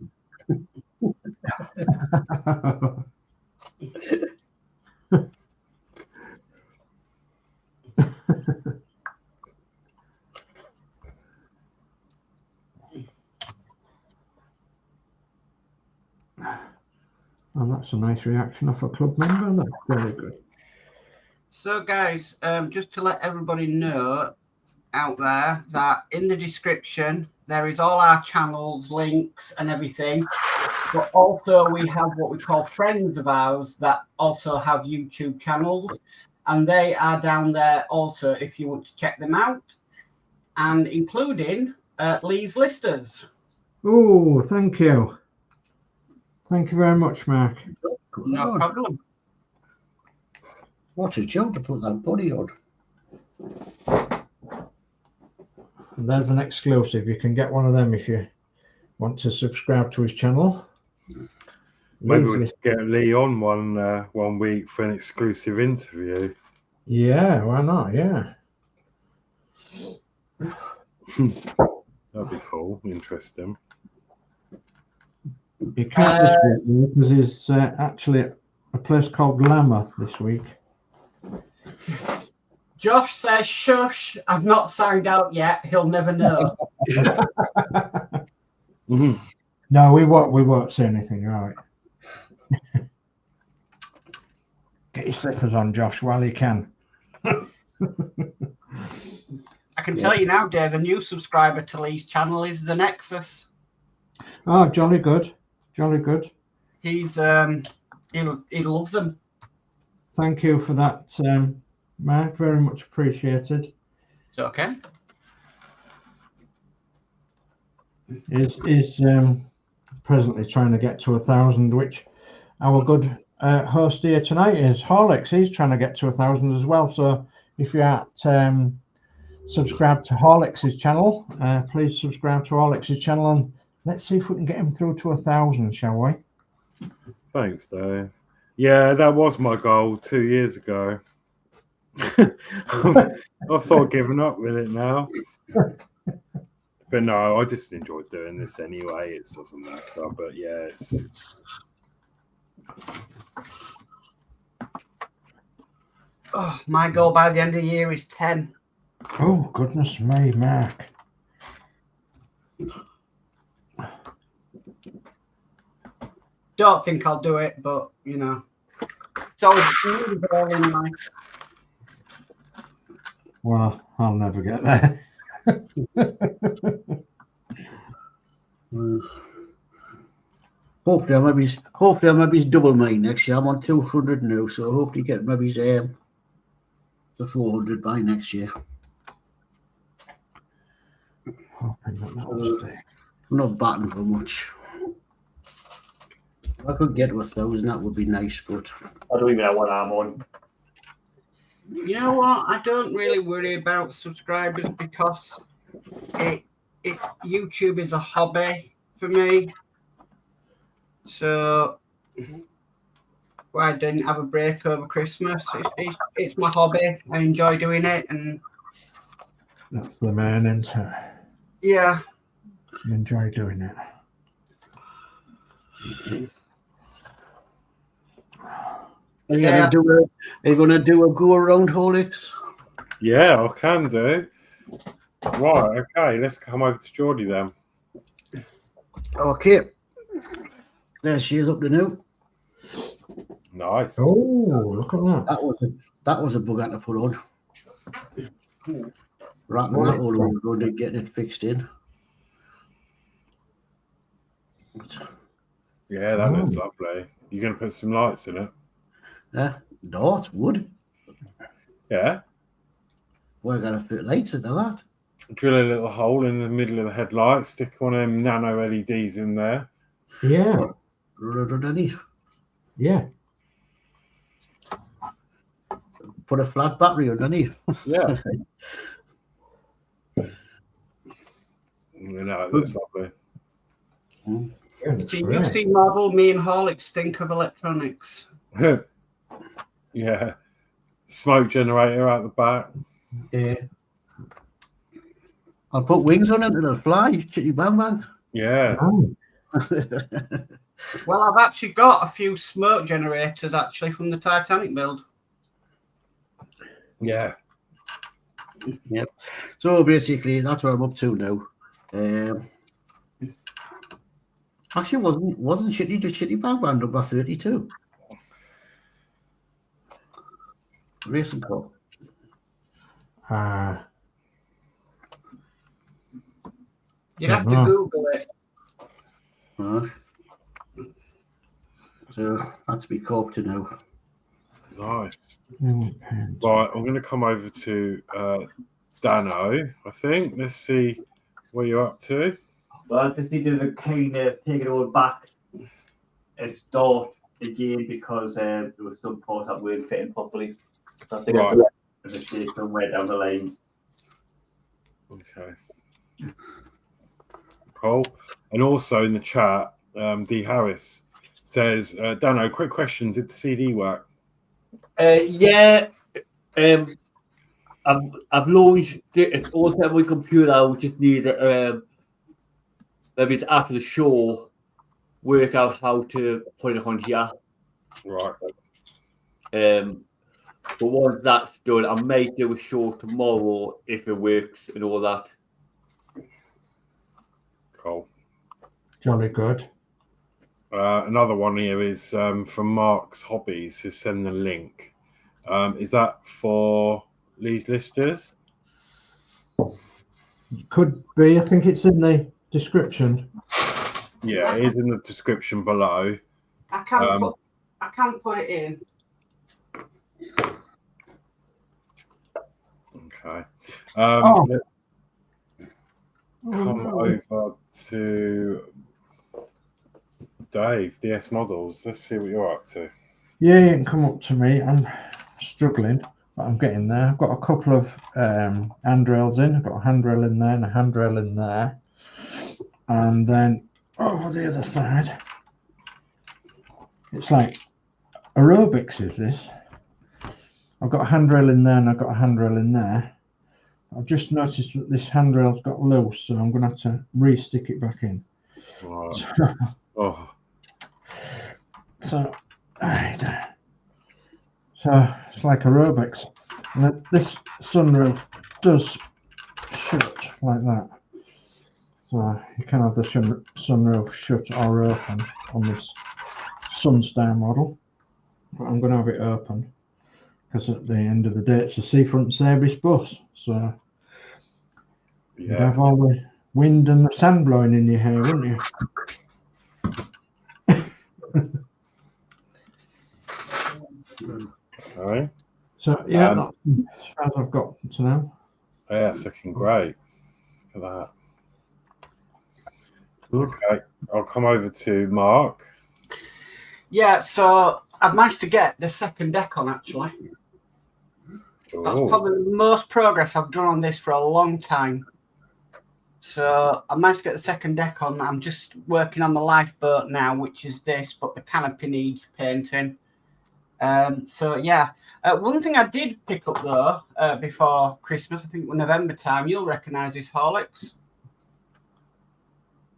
Oh, that's a nice reaction off a club member. That's very good. So, guys, just to let everybody know out there that in the description there is all our channels, links, and everything. But also we have what we call friends of ours that also have YouTube channels, and they are down there also if you want to check them out, and including Lee's Listers. Oh, thank you. Thank you very much, Mark. No problem. What a job to put that body on. And there's an exclusive. You can get one of them if you want to subscribe to his channel. Maybe we could get Lee on one week for an exclusive interview. Yeah, why not? Yeah. That'd be cool. Interesting. You can't this week because he's actually at a place called Glamour this week. Josh says, shush, I've not signed out yet. He'll never know. No, we won't say anything, all right. Get your slippers on, Josh, while you can. I can tell you now, Dave, a new subscriber to Lee's channel is the Nexus. Oh, jolly good. Jolly good. He's he loves them. Thank you for that, Mark. Very much appreciated. It's okay. Is presently trying to get to 1,000, which our good host here tonight is Horlixs. He's trying to get to 1,000 as well. So if you're at subscribe to Horlixs' channel, please subscribe to Horlixs' channel, and let's see if we can get him through to 1,000, shall we? Thanks, Dave. Yeah, that was my goal 2 years ago. I've sort of given up with it now. But no, I just enjoy doing this anyway. It doesn't matter. But yeah, it's Oh, my goal by the end of the year is 10. Oh, goodness me, Mark. Don't think I'll do it, but you know, it's always really goal in life. Well, I'll never get there. Hopefully I maybe double mine next year. I'm on 200 now, so hopefully get maybe to 400 by next year. Hoping that'll stick. I'm not batting for much. If I could get to 1,000, that would be nice, but I don't even know what I'm on. You know what? I don't really worry about subscribers because YouTube is a hobby for me. So I didn't have a break over Christmas. It's my hobby. I enjoy doing it, and That's the man, isn't it? yeah. I enjoy doing it. are you gonna do a go around Horlixs? yeah, I can do. Right, okay, let's come over to Geordie then. Okay. There she is up to now. Nice. Oh, look at that. That was a bug I had to put on. Wrapping that all over, going to get it fixed in. Yeah, that looks lovely. You're going to put some lights in it? No, it's wood. Yeah. We're going to fit lights into that. Drill a little hole in the middle of the headlight, stick one of them nano LEDs in there. Yeah, Run it underneath. yeah. Put a flat battery underneath. Yeah. You know, it looks lovely. Yeah, that's See, great. you see, Marvel, me and Horlicks think of electronics. Yeah. Smoke generator out the back. Yeah. I'll put wings on it and it'll fly. Chitty bang bang. Yeah. Oh, Well, I've actually got a few smoke generators actually from the Titanic build. Yeah. Yep. So basically, that's what I'm up to now. Actually, wasn't Chitty just Chitty bang bang number 32? Racing car. You'd have to Google it. So that's me caught to now. Nice. right. Right, I'm going to come over to Danno, I think. Let's see what you're up to. Well, I just needed to kind of take it all back and start again because there was some parts that weren't fitting properly. So I think Right. a mistake somewhere down the line. Okay. Cool. And also in the chat, D. Harris says, Danno, quick question. Did the CD work? Yeah. I've launched it. It's all set on my computer. We just need maybe it's after the show, work out how to put it on here. Right. But once that's done, I may do a show tomorrow if it works and all that. Cool. Jolly good. Another one here is from Mark's Hobbies. He's sending the link. Is that for Lee's Listers? Could be. I think it's in the description. Yeah, it is in the description below. I can't put it in. Okay. Oh. Let's come over to Dave, DS Models. Let's see what you're up to. Yeah, you can come up to me. I'm struggling, but I'm getting there. I've got a couple of handrails in. I've got a handrail in there and a handrail in there. And then over the other side, it's like aerobics is this. I've got a handrail in there and I've got a handrail in there. I've just noticed that this handrail's got loose, so I'm going to have to re-stick it back in. Right. Oh, So it's like a Robex. And this sunroof does shut like that. So you can have the sunroof shut or open on this Sunstar model. But I'm going to have it open because at the end of the day it's a seafront service bus. So you'd have all the wind and the sand blowing in your hair, wouldn't you? okay. So yeah, that's as far as I've got to now. Yeah, it's looking great. Look at that. Okay, I'll come over to Mark. Yeah, so I've managed to get the second deck on, actually. That's probably the most progress I've done on this for a long time. So I managed to get the second deck on. I'm just working on the lifeboat now, which is this, but the canopy needs painting. So yeah, one thing I did pick up though before Christmas, I think November time, you'll recognise this Horlicks.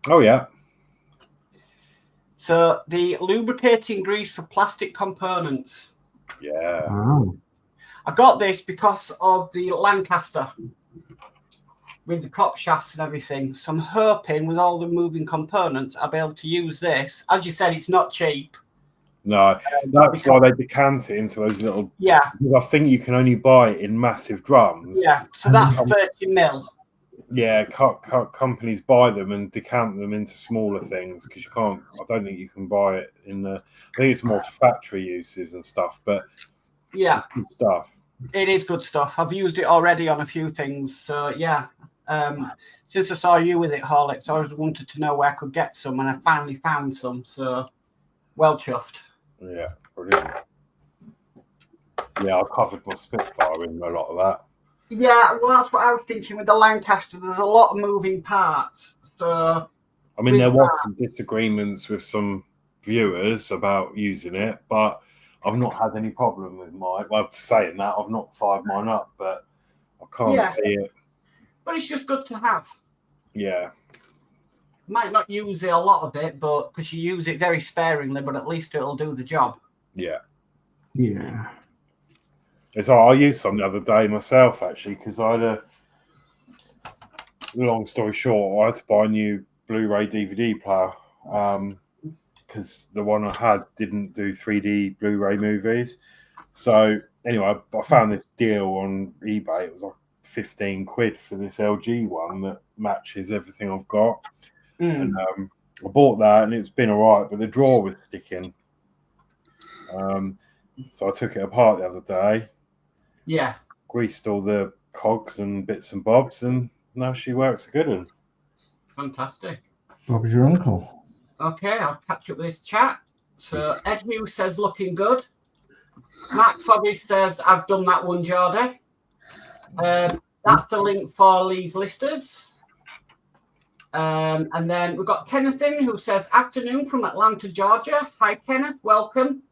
Oh yeah. So the lubricating grease for plastic components. Yeah. Oh. I got this because of the Lancaster with the prop shafts and everything. So I'm hoping with all the moving components, I'll be able to use this. As you said, it's not cheap. No, that's why they decant it into those little. Yeah. I think you can only buy it in massive drums. Yeah. So that's 30 mil. Yeah, companies buy them and decant them into smaller things because you can't. I don't think you can buy it in the. I think it's more for factory uses and stuff, but yeah, it's good stuff. It is good stuff. I've used it already on a few things, so yeah. Since I saw you with it, Horlixs, I always wanted to know where I could get some, and I finally found some. So, well chuffed. Yeah, brilliant. Yeah, I covered my Spitfire in a lot of that. Yeah, well, that's what I was thinking with the Lancaster. There's a lot of moving parts. So, I mean, there was some disagreements with some viewers about using it, but I've not had any problem with mine. Well, saying that, I've not fired mine up, but I can't see it. But it's just good to have. Yeah. Might not use a lot of it, but because you use it very sparingly, but at least it'll do the job. Yeah. Yeah. It's all I used some the other day myself, actually, because I had long story short, I had to buy a new Blu-ray DVD player because the one I had didn't do 3D Blu-ray movies. So anyway, I found this deal on eBay. It was like 15 quid for this LG one that matches everything I've got. And I bought that and it's been all right, but the drawer was sticking. So I took it apart the other day. Yeah. Greased all the cogs and bits and bobs, and now she works a good one. Fantastic. Bob's your uncle. Okay, I'll catch up with this chat. So Ed Hughes says looking good. Max Hobbies says I've done that one, Geordie. That's the link for Lee's listers. And then we've got Kenneth in who says afternoon from Atlanta, Georgia. Hi Kenneth, welcome.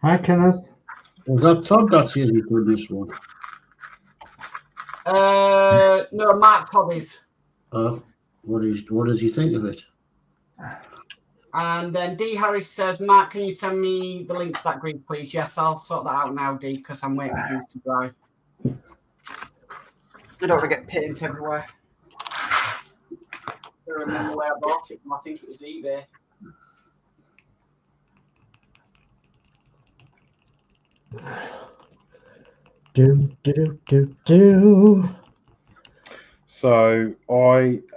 Hi Kenneth. Was that Todd that's usually doing this one? No, Mark Hobbies. What does he think of it? And then D Harris says, Mark, can you send me the link to that grid, please? Yes, I'll sort that out now, D, because I'm waiting for these to dry. I don't want to get paint everywhere. I don't remember where I bought it from. I think it was eBay. So I've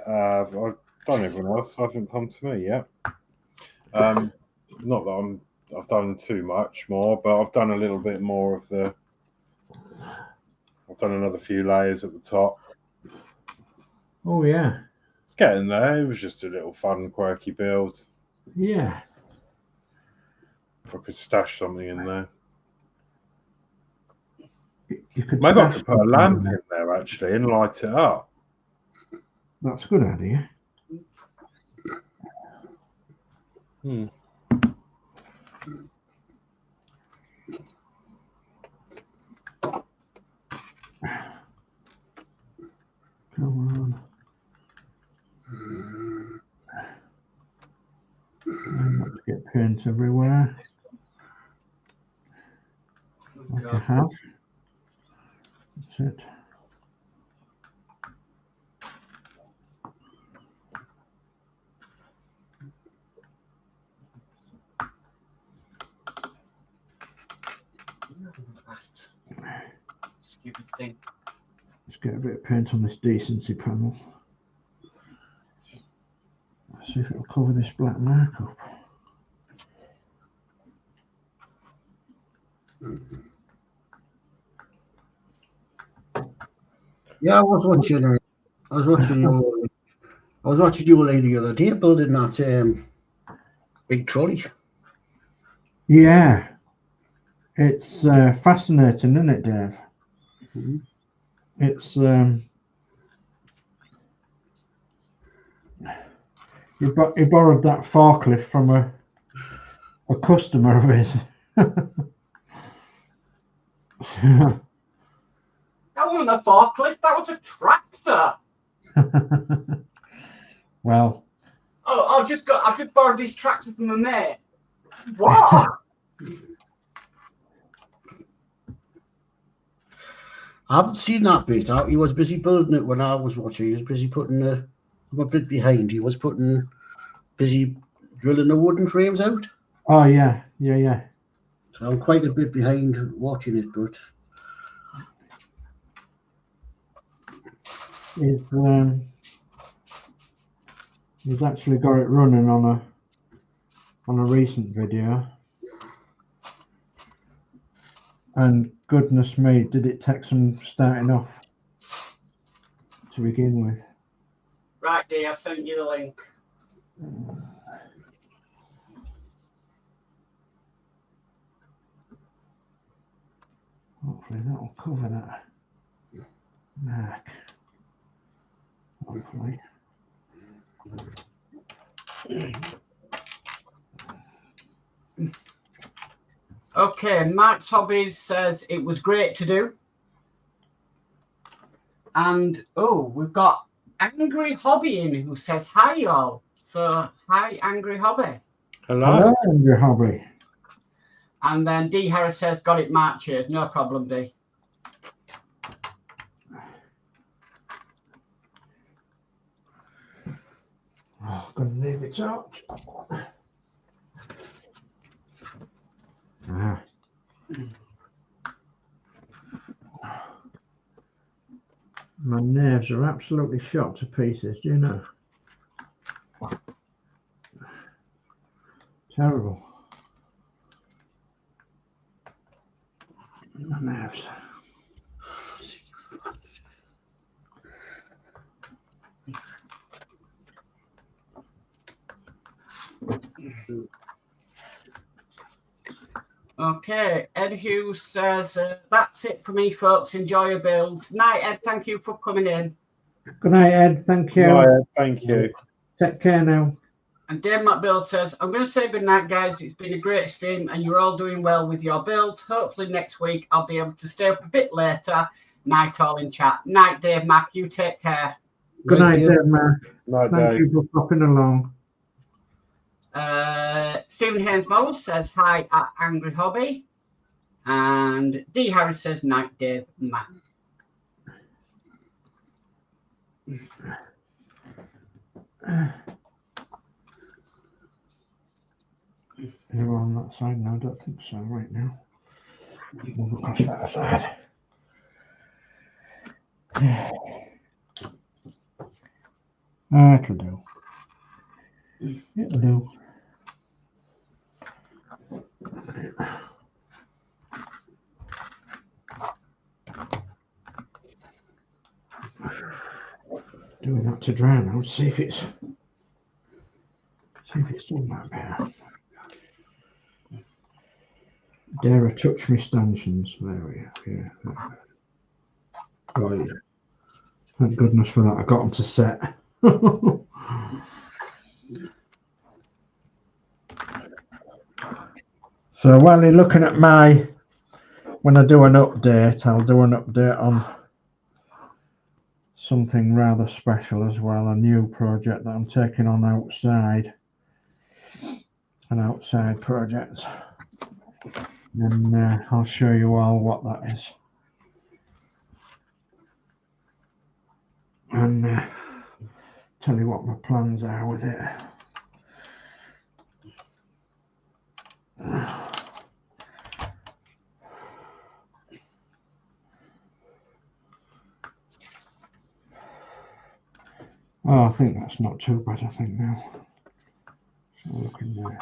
done everyone else. I haven't come to me yet. Not that I've done too much more, but I've done a little bit more of the. I've done another few layers at the top. Oh yeah. It's getting there. It was just a little fun, quirky build. Yeah. I could stash something in there. Maybe I could put a lamp in there actually and light it up. That's a good idea. Let's get paint everywhere. Like I have. That's it. Stupid thing. Let's get a bit of paint on this decency panel. Let's see if it'll cover this black markup. Yeah, I was watching you lady the other day building that big trolley. Yeah, it's fascinating, isn't it, Dave? Mm-hmm. It's he borrowed that forklift from a customer of his. That wasn't a forklift, that was a tractor. Well, Oh, I've just borrowed this tractor from a mate. What? I haven't seen that bit. He was busy building it when I was watching. He was busy putting I'm a bit behind. He was busy drilling the wooden frames out. oh yeah. So I'm quite a bit behind watching it, but He's actually got it running on a recent video, and goodness me, did it take some starting off to begin with. Right, Dee, I sent you the link. Hopefully that'll cover that mark. Hopefully. Okay, Max Hobbies says it was great to do. And we've got Angry Hobby in who says hi, y'all. So hi, Angry Hobby. Hello. Angry Hobby. And then D Harris says got it, Marches. No problem, D. Oh, gonna leave it out. Ah. My nerves are absolutely shot to pieces, do you know? Terrible. My nerves. Okay, Ed Hughes says that's it for me, folks. Enjoy your builds. Night, Ed. Thank you for coming in. Good night, Ed. Thank you. Hi, Ed. Thank you. Take care now. And Dave McBuild says, I'm going to say good night, guys. It's been a great stream and you're all doing well with your builds. Hopefully next week I'll be able to stay up a bit later. Night all in chat. Night, Dave Mac. You take care. Good night, Dave Mac. Night, Thank Dave. you for popping along. Stephen Haynes Mold says hi at Angry Hobby. And D Harris says night, Dave Mac. You're on that side now? I don't think so right now. Move across that side. It'll do. It'll do. Doing that to dry now. See if it's done that better. Dare I touch my stanchions? There we are. Yeah. Oh yeah. Thank goodness for that. I got them to set. So while you're looking at when I do an update, I'll do an update on something rather special as well, a new project that I'm taking on outside. an outside project. And I'll show you all what that is. And tell you what my plans are with it. Oh, I think that's not too bad, I think now. So look in there.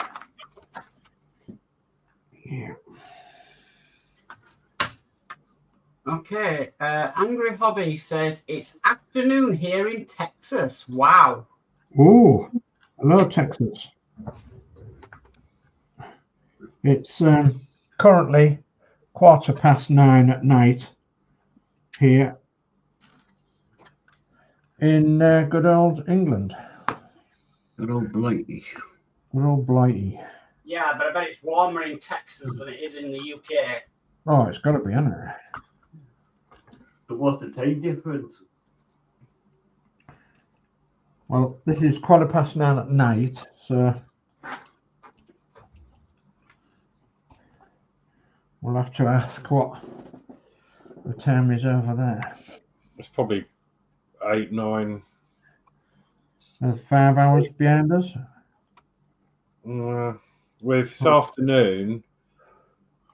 Yeah. Okay, Angry Hobby says it's afternoon here in Texas. Wow. Oh, hello, Texas. It's currently 9:15 at night here in good old England. Good old Blighty. Good old Blighty. Yeah, but I bet it's warmer in Texas than it is in the UK. Oh, it's got to be, isn't it? But what's the time difference? Well, this is 9:15 at night, so we'll have to ask what the time is over there. It's probably 8, 9. 5 hours behind us. With this afternoon,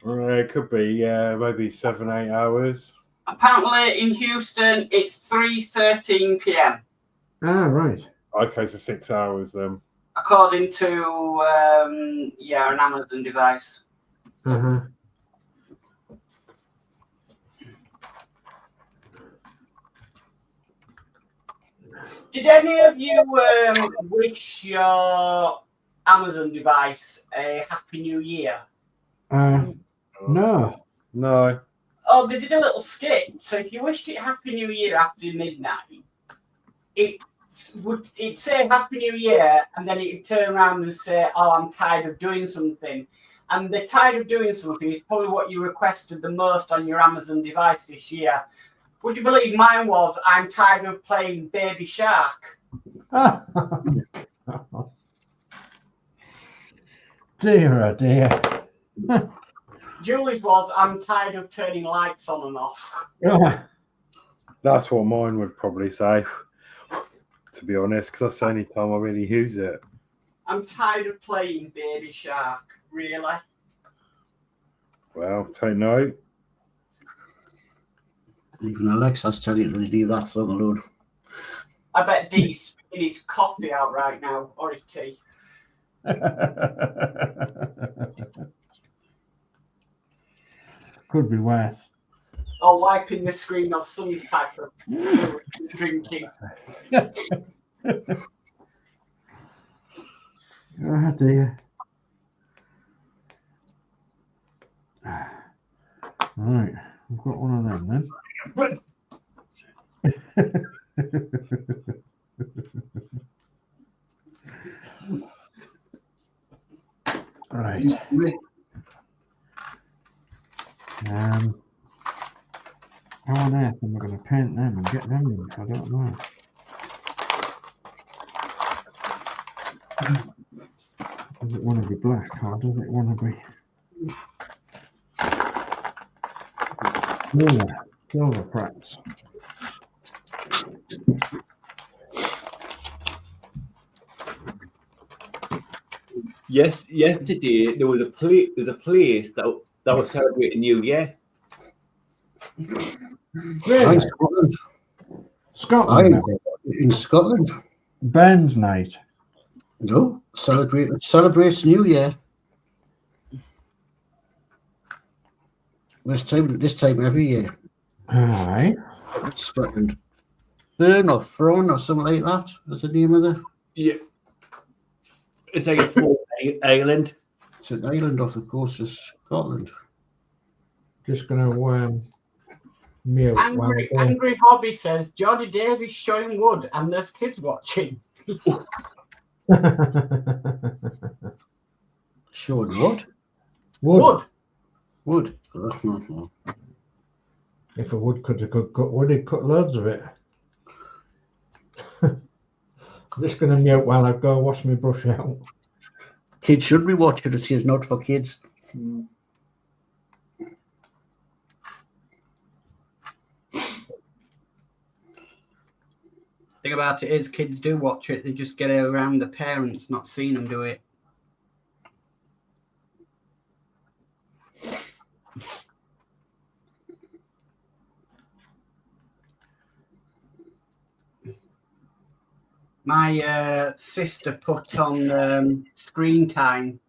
it could be maybe 7, 8 hours. Apparently in Houston, it's 3:13 p.m. Ah, right. Okay, so 6 hours then. according to an Amazon device. Uh-huh. Did any of you wish your Amazon device a Happy New Year? No. No. Oh, they did a little skit. So if you wished it Happy New Year after midnight, it'd say Happy New Year, and then it'd turn around and say, "Oh, I'm tired of doing something." And the tired of doing something is probably what you requested the most on your Amazon device this year. Would you believe mine was, "I'm tired of playing Baby Shark"? Dear, oh dear. Julie's was, "I'm tired of turning lights on and off." That's what mine would probably say, to be honest, because that's the only time I really use it. "I'm tired of playing Baby Shark." Really? Well, take note. Even Alexa's telling you to leave that song alone. I bet Dee's spitting his coffee out right now, or his tea. Could be worse. Or wiping the screen off some type of drinking. Oh dear. Right, I've got one of them then. Right. How on earth am I going to paint them and get them in? I don't know. Does it want to be black or does it want to be silver cracks? Yes, yesterday there was a place that was celebrating New Year. Really? Scotland. In Scotland. Burns night. No, celebrates New Year. This time every year. Aye. Scotland. Burn or Fron or something like that. That's the name of the. Yeah. It's like a small island. It's an island off the coast of Scotland. Just gonna mute. Angry Hobby says Geordie Dave is showing wood and there's kids watching. Showing what? Wood. Wood. If a woodcutter could cut wood, he'd cut loads of it. I'm just gonna mute while I go wash my brush out. Kids should be watching it. It's not for kids. Thing about it is, kids do watch it. They just get around the parents not seeing them do it. My sister put on screen time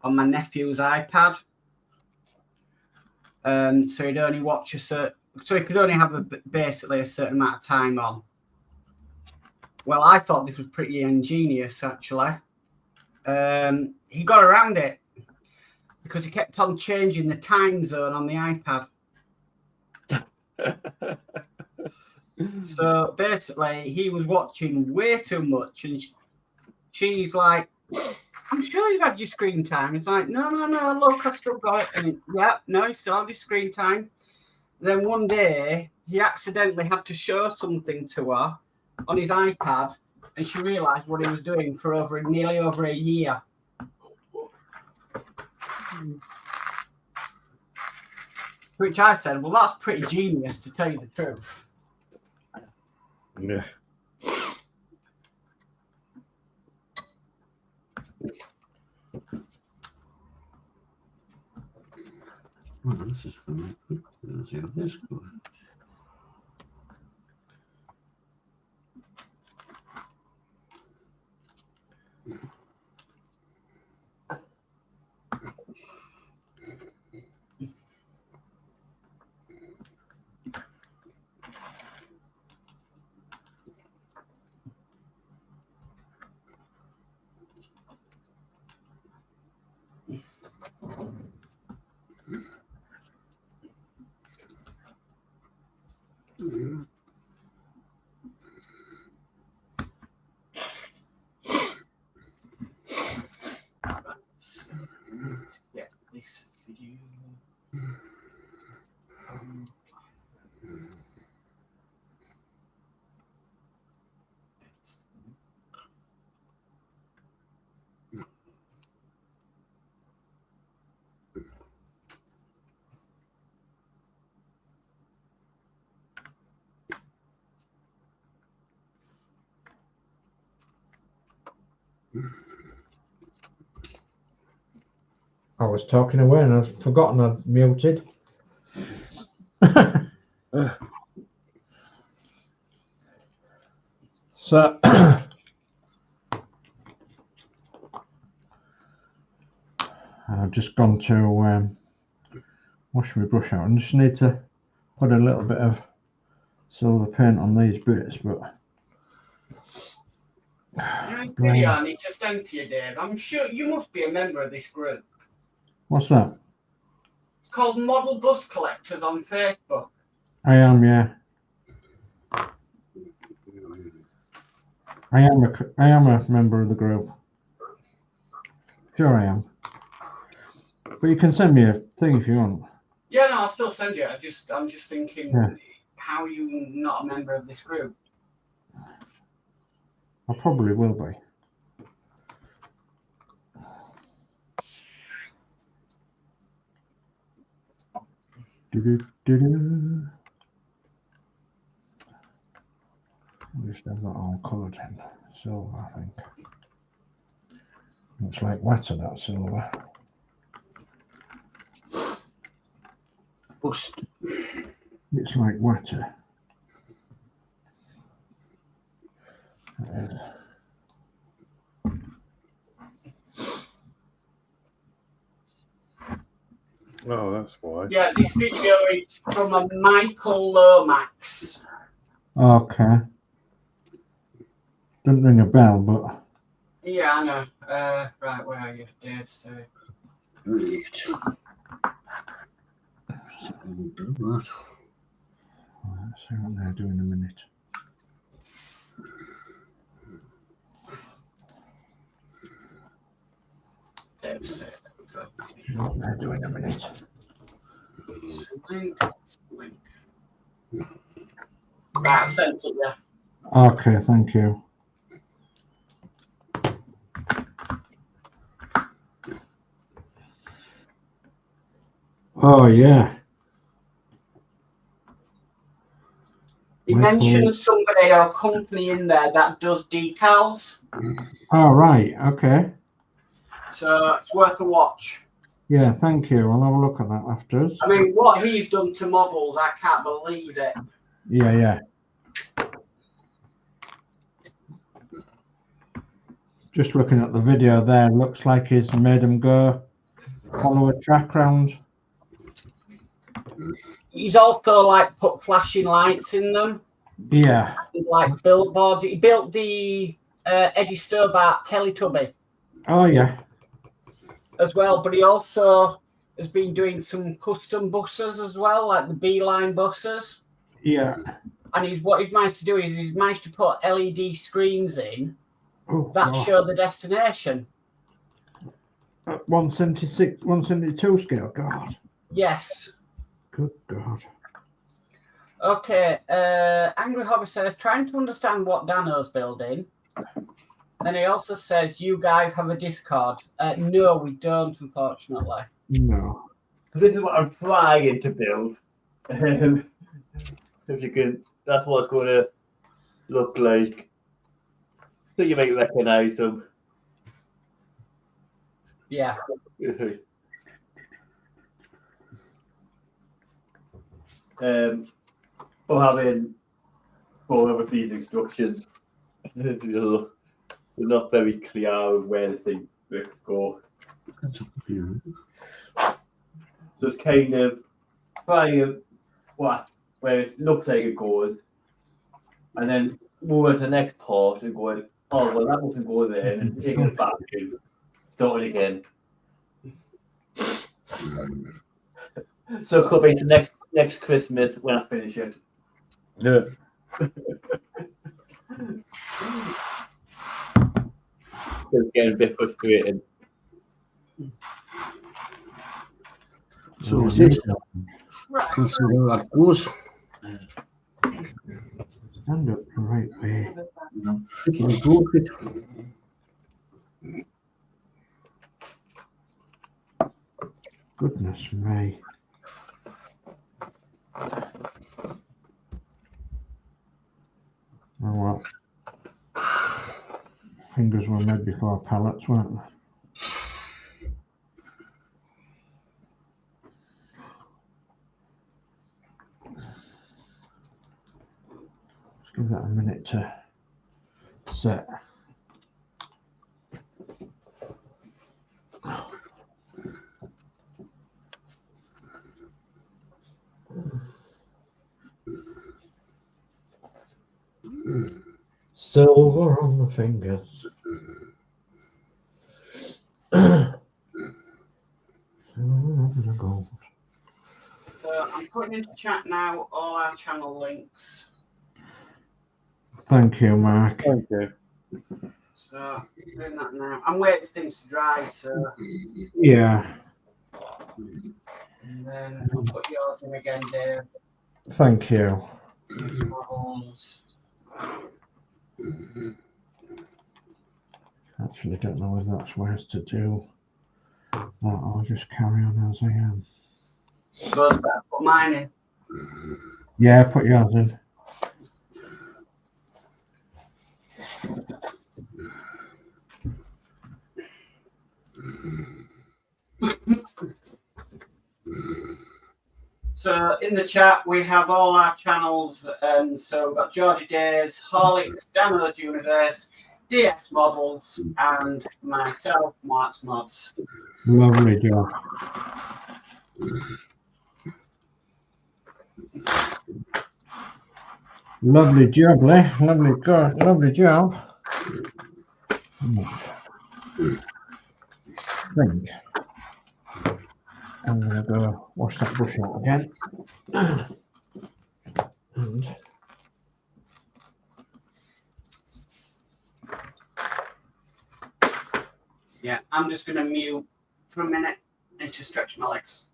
on my nephew's iPad, so he'd only watch so he could only have basically a certain amount of time on. Well, I thought this was pretty ingenious, actually. He got around it because he kept on changing the time zone on the iPad. So basically, he was watching way too much, and she's like, "I'm sure you've had your screen time." It's like, "No, look, I still got it." And yeah, no, you still have your screen time. Then one day, he accidentally had to show something to her on his iPad, and she realised what he was doing for nearly over a year. Which I said, "Well, that's pretty genius, to tell you the truth." Yeah. Well, this is really good. Let's see how this goes. Yeah, this video. I was talking away and I've forgotten I'd muted. So I've just gone to wash my brush out. I just need to put a little bit of silver paint on these bits, but Video I need to send to you, Dave. I'm sure you must be a member of this group. what's that? It's called Model Bus Collectors on Facebook. I am, yeah. I am a member of the group. Sure I am. But you can send me a thing if you want. Yeah, no, I'll still send you. I'm just thinking, Yeah. how are you not a member of this group? I probably will be. Do-do-do-do. At least I've got all coloured in silver, I think. Looks like wetter, that silver. Bust. It's like wetter. Oh, that's why. Yeah, this video is from a Michael Lomax. Okay. Doesn't ring a bell, but Yeah, I know. Right, where are you, Dave? So, Right. Do that. let's see what they're doing in a minute. Dave, so, What they're doing in a minute. link. Right, I've sent it, yeah. Okay, thank you. Oh yeah. He Metal. mentioned somebody or company in there that does decals, Oh right. Okay. so it's worth a watch. Yeah. Thank you. I'll have a look at that afterwards. I mean, what he's done to models, I can't believe it. Yeah. Yeah. Just looking at the video there, looks like he's made him go follow a track round. He's also like put flashing lights in them, Yeah. like billboards. He built the Eddie Stobart Teletubby Oh yeah. as well, but he also has been doing some custom buses as well, like the Beeline buses. Yeah. And what he's managed to do is he's managed to put LED screens in Oh, that God. show the destination. 176, 172 scale. God. Yes. Good God. Okay. Angry Hobby says, trying to understand what Danno's building. Then he also says, you guys have a Discord. No, we don't, unfortunately. No. This is what I'm trying to build. If you can, that's what it's going to look like. So you might recognize them. Yeah. For having gone over these instructions, they're not very clear of where the thing will go. So it's kind of trying where it looks like it goes, and then move to the next part and going, oh well, that doesn't go there, and then taking it back and starting again. So it could be the next Christmas when I finish it. Yeah. It's getting a bit frustrating. So is this consider that goes? Stand up the right way. Freaking broke it. Goodness me. Oh well. Fingers were made before pallets, weren't they? Just give that a minute to set. Silver on the fingers. Silver on the gold. So I'm putting into chat now all our channel links. Thank you, Mark. Thank you. So doing that now. I'm waiting for things to dry, so Yeah, and then I'll put yours in again, Dave. thank you. Models. Actually, don't know whether that's wise to do that. I'll just carry on as I am. But put mine in. Yeah, put yours in. So in the chat we have all our channels, so we've got Geordie Dave, Horlixs, Danno's Universe, DS Models, and myself, Mark's Modz. Lovely job. Lovely job, Lee. Lovely job. I think I'm gonna go wash that brush out again. And Yeah, I'm just going to mute for a minute and to stretch my legs.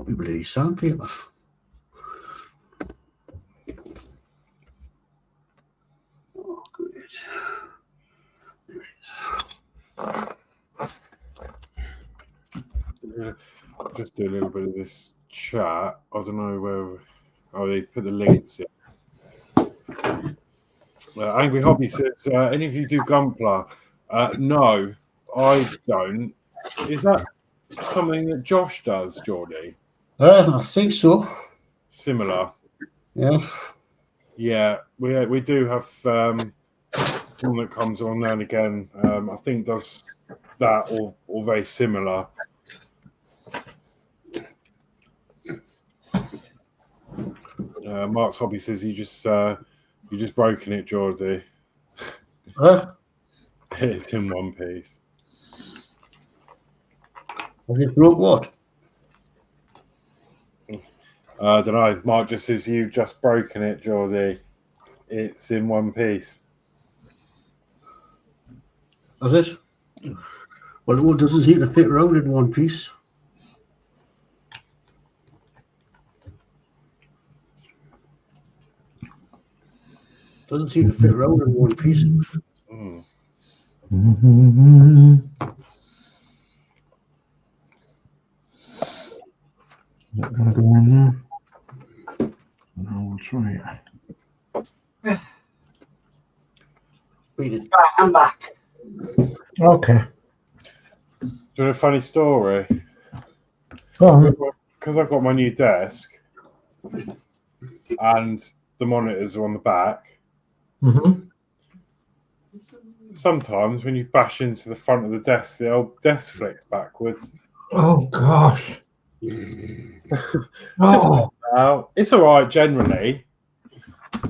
Got me bloody sandpaper. Oh, great. Just do a little bit of this chat. I don't know where. Oh, they put the links in. Angry Hobby says, any of you do Gunpla? No, I don't. Is that something that Josh does, Geordie? I think so. Similar. Yeah. Yeah, we do have one that comes on now and again. I think does that or very similar. Mark's Hobby says you just broken it, Geordie. It's in one piece. I just broke what? I don't know. Mark just says you've just broken it, Geordie. It's in one piece. Is it? Well, it doesn't seem to fit around in one piece. Doesn't seem to fit around in one piece. Mm. Is it going to go in there? No, we'll try it. Read it. Right, I'm back. Okay. Do you know a funny story? Go on. Because I've got my new desk and the monitors are on the back. Mm-hmm. Sometimes when you bash into the front of the old desk flicks backwards. Oh, gosh. Oh. It's all right generally,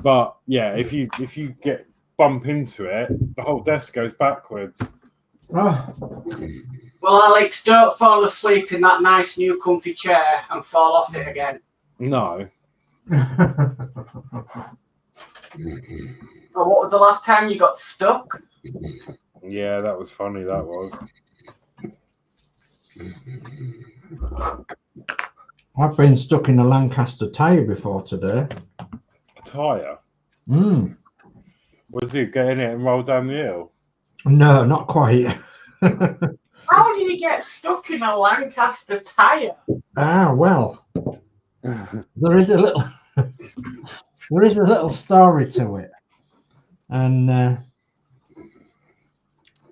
but yeah, if you get bump into it, the whole desk goes backwards. Oh. Well, Alex, don't fall asleep in that nice new comfy chair and fall off it again. No. Well, what was the last time you got stuck? Yeah, that was funny. That was. I've been stuck in a Lancaster tyre before today. A tyre? Mm. What did you get in it and roll down the hill? No, not quite. How do you get stuck in a Lancaster tyre? Well, there is a little story to it, and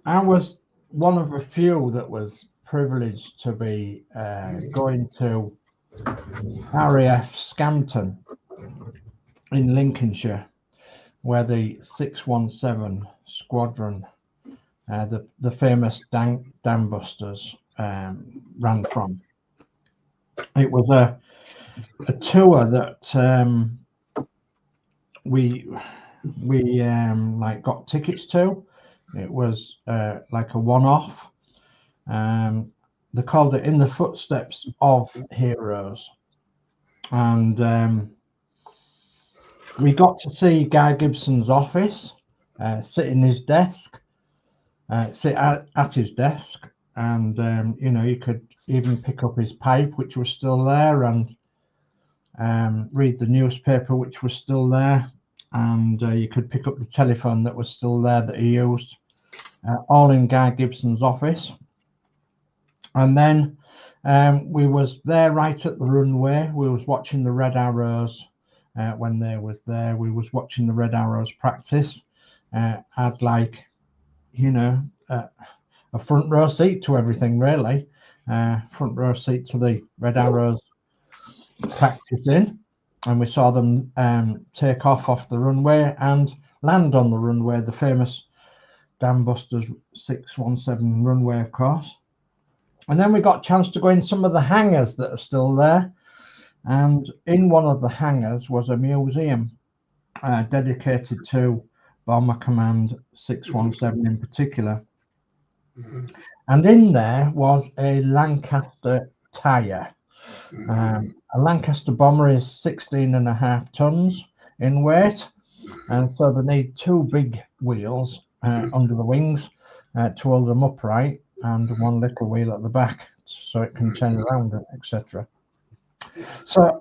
I was one of a few that was privileged to be going to RAF Scampton in Lincolnshire, where the 617 Squadron, the famous Dam Busters, ran from. It was a tour that we like got tickets to. It was like a one-off. They called it In the Footsteps of Heroes, and we got to see Guy Gibson's office, sit in his desk, sit at his desk, and you know, you could even pick up his pipe, which was still there, and read the newspaper, which was still there, and you could pick up the telephone that was still there that he used, all in Guy Gibson's office. And then we was there right at the runway. We was watching the Red Arrows when they was there. We was watching the Red Arrows practice. Had like, you know, a front row seat to everything, really. Front row seat to the Red Arrows practicing, and we saw them take off the runway and land on the runway, the famous Dam Busters 617 runway, of course. And then we got a chance to go in some of the hangars that are still there, and in one of the hangars was a museum dedicated to Bomber Command 617 in particular. And in there was a Lancaster tyre. A Lancaster bomber is 16.5 tons in weight, and so they need two big wheels under the wings to hold them upright, and one little wheel at the back so it can turn around, etc. So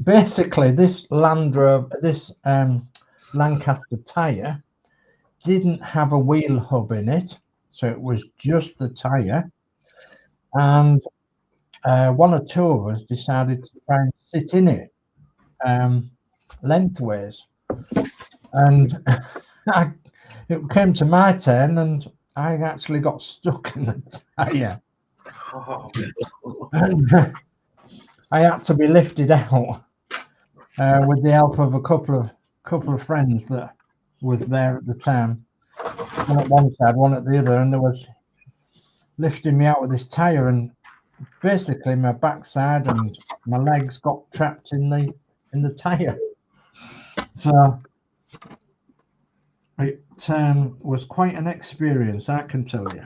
basically, this Land Rover, this Lancaster tyre didn't have a wheel hub in it, so it was just the tyre. And one or two of us decided to try and sit in it lengthways, and it came to my turn, and I actually got stuck in the tyre. Oh, And I had to be lifted out with the help of a couple of friends that was there at the time. One at one side, one at the other, and there was lifting me out with this tyre, and basically my backside and my legs got trapped in the tyre. So it was quite an experience, I can tell you.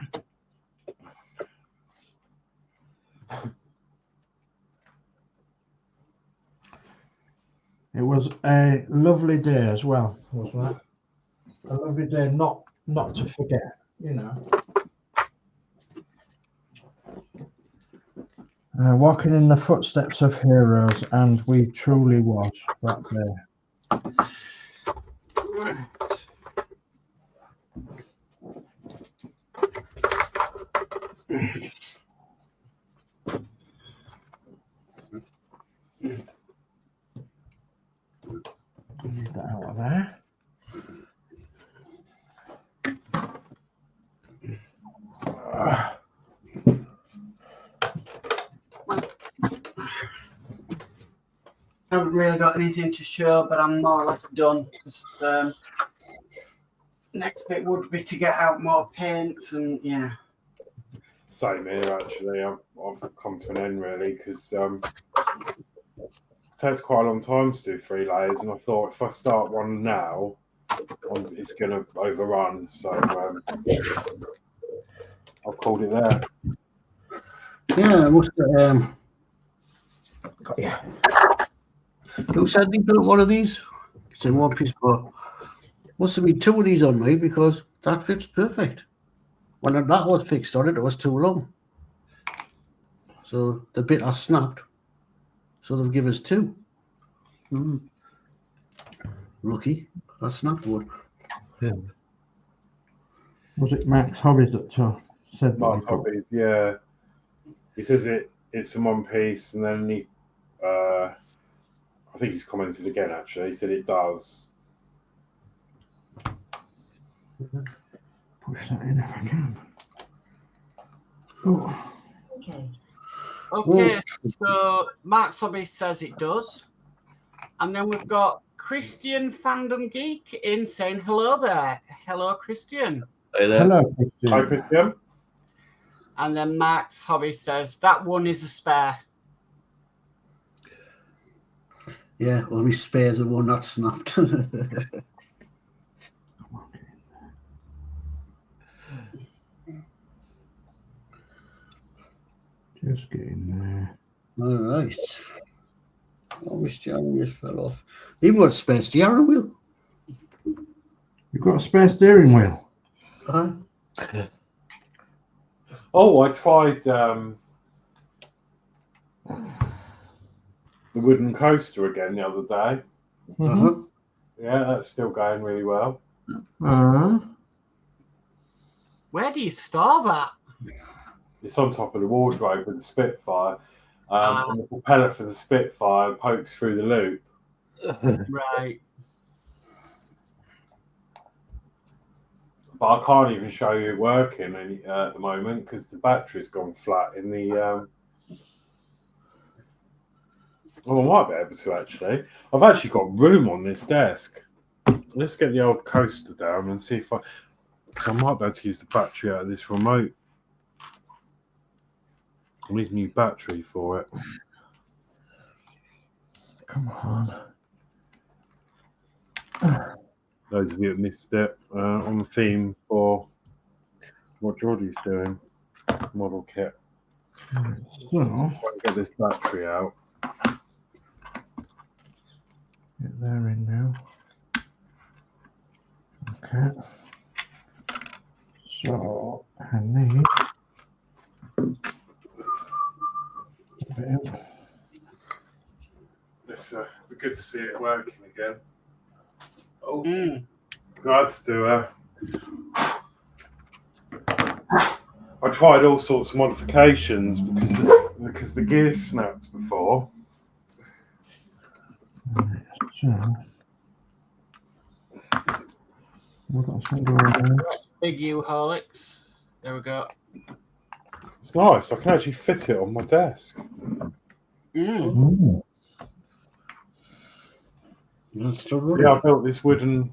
It was a lovely day as well, wasn't it? A lovely day not to forget, you know. Walking in the footsteps of heroes, and we truly was that day. Get that out of there. Haven't really got anything to show, but I'm more or less done. Just, next bit would be to get out more paints and yeah. same here, actually. I've come to an end, really, because it takes quite a long time to do 3 layers, and I thought if I start one now, it's going to overrun. So I've called it there. Yeah, I must Got you. who said he built one of these? It's in one piece, but must have been 2 of these on me because that fits perfect. When that was fixed on it, it was too long. So the bit I snapped, so they've given us 2. Lucky, I snapped one. Yeah. Was it Max Hobbies that said that? Mark's Hobbies, yeah. He says it's in one piece, and then he, I think he's commented again, actually. He said it does. Push that in if I can. Oh. Okay, so Mark's Hobby says it does. And then we've got Christian Fandom Geek in saying hello there. Hello, Christian. Hey there. Hello, Christian. Hi, Christian. And then Mark's Hobby says that one is a spare. Yeah, well, my spares are one not snapped. Just get in there. All right. Oh, my steering just fell off. Even got a spare steering wheel. You've got a spare steering wheel. Oh, I tried the wooden coaster again the other day. Mm-hmm. Yeah, that's still going really well. Where do you store that? It's on top of the wardrobe with the Spitfire. And the propeller for the Spitfire pokes through the loop. Right. But I can't even show you it working at the moment because the battery's gone flat in the... Well, I might be able to, actually. I've actually got room on this desk. Let's get the old coaster down and see if I... Because I might be able to use the battery out of this remote. I need a new battery for it. Come on. Those of you that missed it, on the theme for what Geordie's doing, model kit. So, Get this battery out. get there in now. Okay. So, I need... good to see it working again. Oh, Mm. glad to do it. I tried all sorts of modifications because the gear snapped before. So, what else can I do there? That's big you, Horlixs. There we go. It's nice. I can actually fit it on my desk. Mm. That's the See, I built this wooden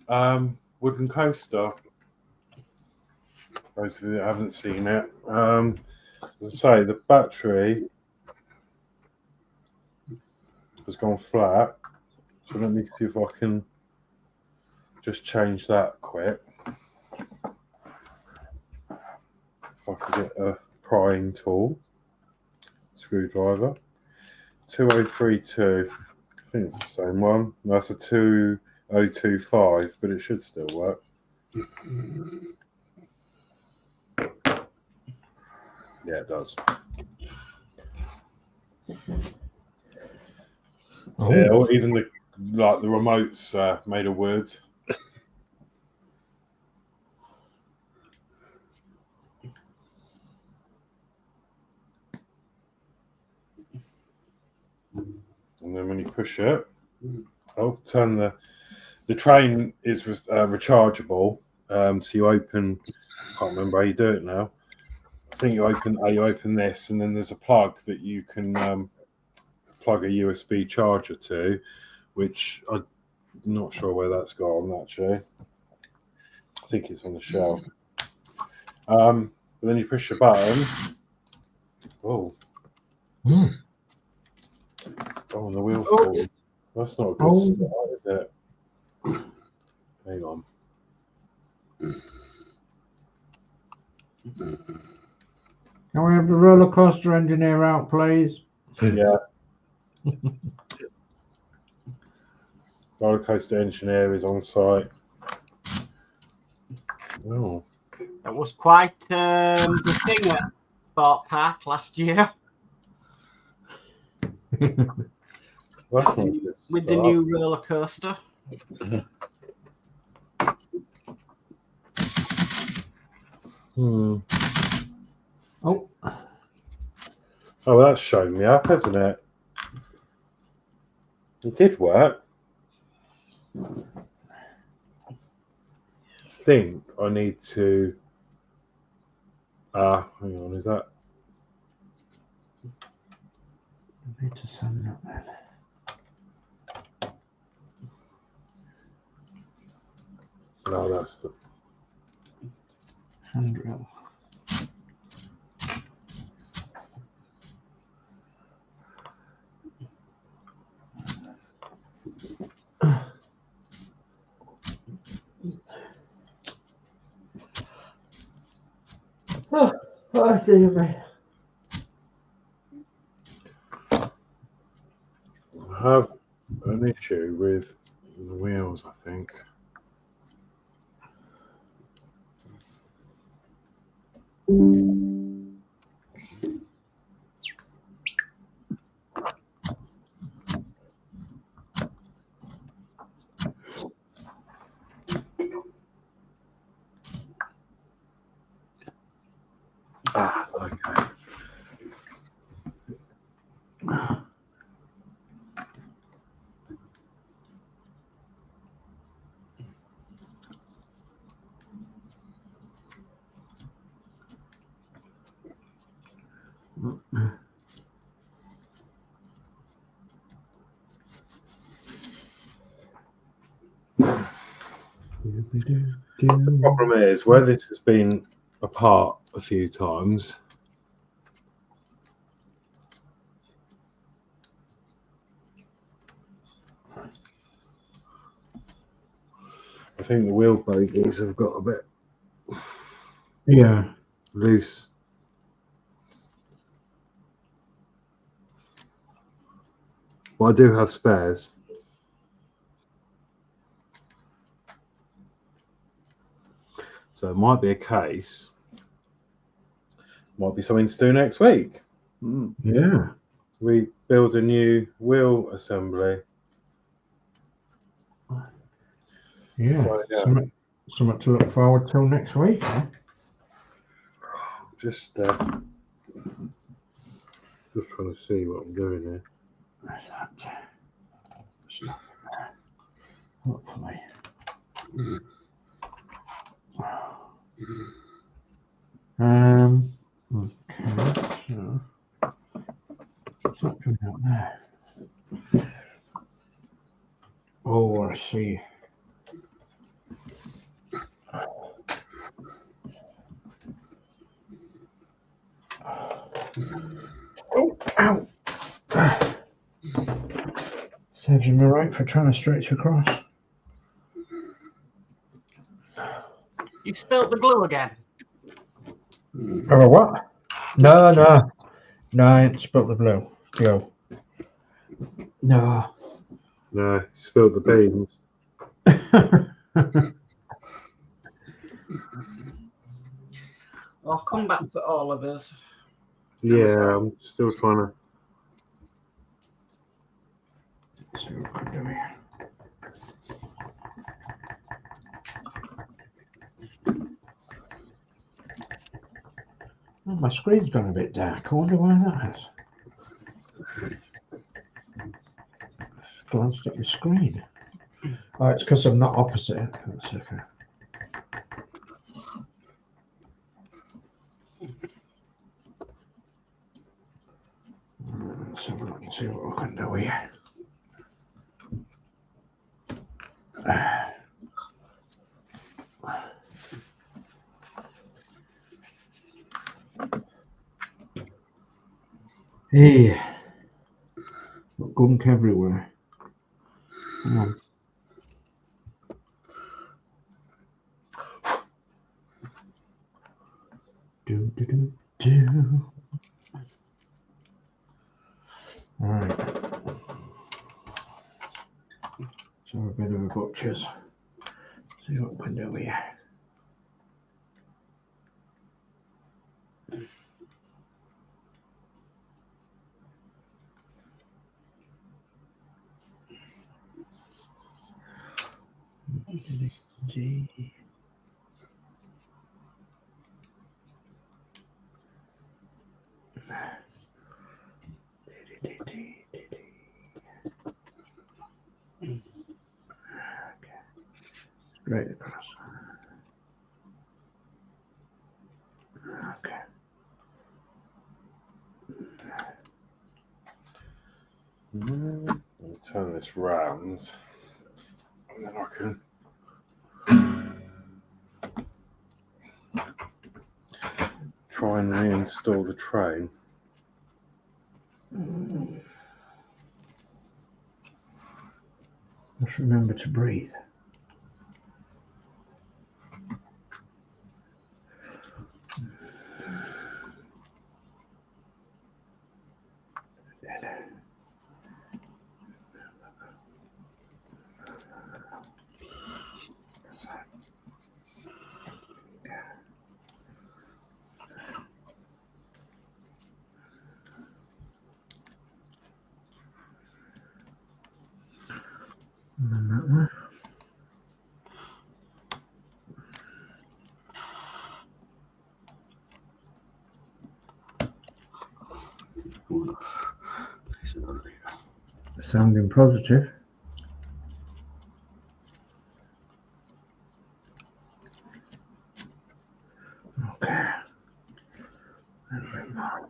coaster. Those of you that haven't seen it, as I say, the battery has gone flat. So let me see if I can just change that quick. If I can get a prying tool, screwdriver, 2032. I think it's the same one. That's a 2025, but it should still work. Yeah, it does. So yeah, even the remote's made of wood. And then when you push it, turn the train is rechargeable. So you open. I can't remember how you do it now. I think you open this, and then there's a plug that you can plug a USB charger to, which I'm not sure where that's gone actually. I think it's on the shelf. But then you push the button. Oh. Mm. Oh, and the wheel falls. That's not a good start, is it? Hang on. Can we have the roller coaster engineer out, please? Yeah. Roller coaster engineer is on site. Oh. That was quite the thing at Thorpe Park last year. That's not good With the start. new roller coaster. Oh, Oh, that's shown me up, hasn't it? It did work. I think I need to. Hang on, is that? I need to send that then. No, that's the. Handrail. I see me. I have an issue with the wheels, I think. Okay. The problem is where this has been apart a few times. I think the wheel bogies have got a bit loose. Well, I do have spares. So it might be a case. Might be something to do next week. Yeah. We build a new wheel assembly. Yeah, So, yeah. Something to look forward to next week. Eh? Just trying to see what I'm doing here. Where's that? It's not there. Hopefully. Okay, so it's not coming out there. Oh, I see. Oh, ow! Saves me right for trying to stretch across. You spilt the glue again. Oh, what? No, I ain't spilt the glue. No. No, spilled the beans. I'll come back to all of us. Yeah, I'm still trying to. See what I can do here. Oh, my screen's gone a bit dark. I wonder why that is. Just glanced at my screen. Oh, it's because I'm not opposite it. That's okay. Let's have a look and see what we can do here. Hey, got gunk everywhere. Come on. Do. All right. So a bit of a butcher's. See what we can do here. G. Okay. Straight across. Okay. Let me turn this round, and then I can. Try and reinstall the train. Just remember to breathe. And then that one. Sounding positive. Okay. A little bit more.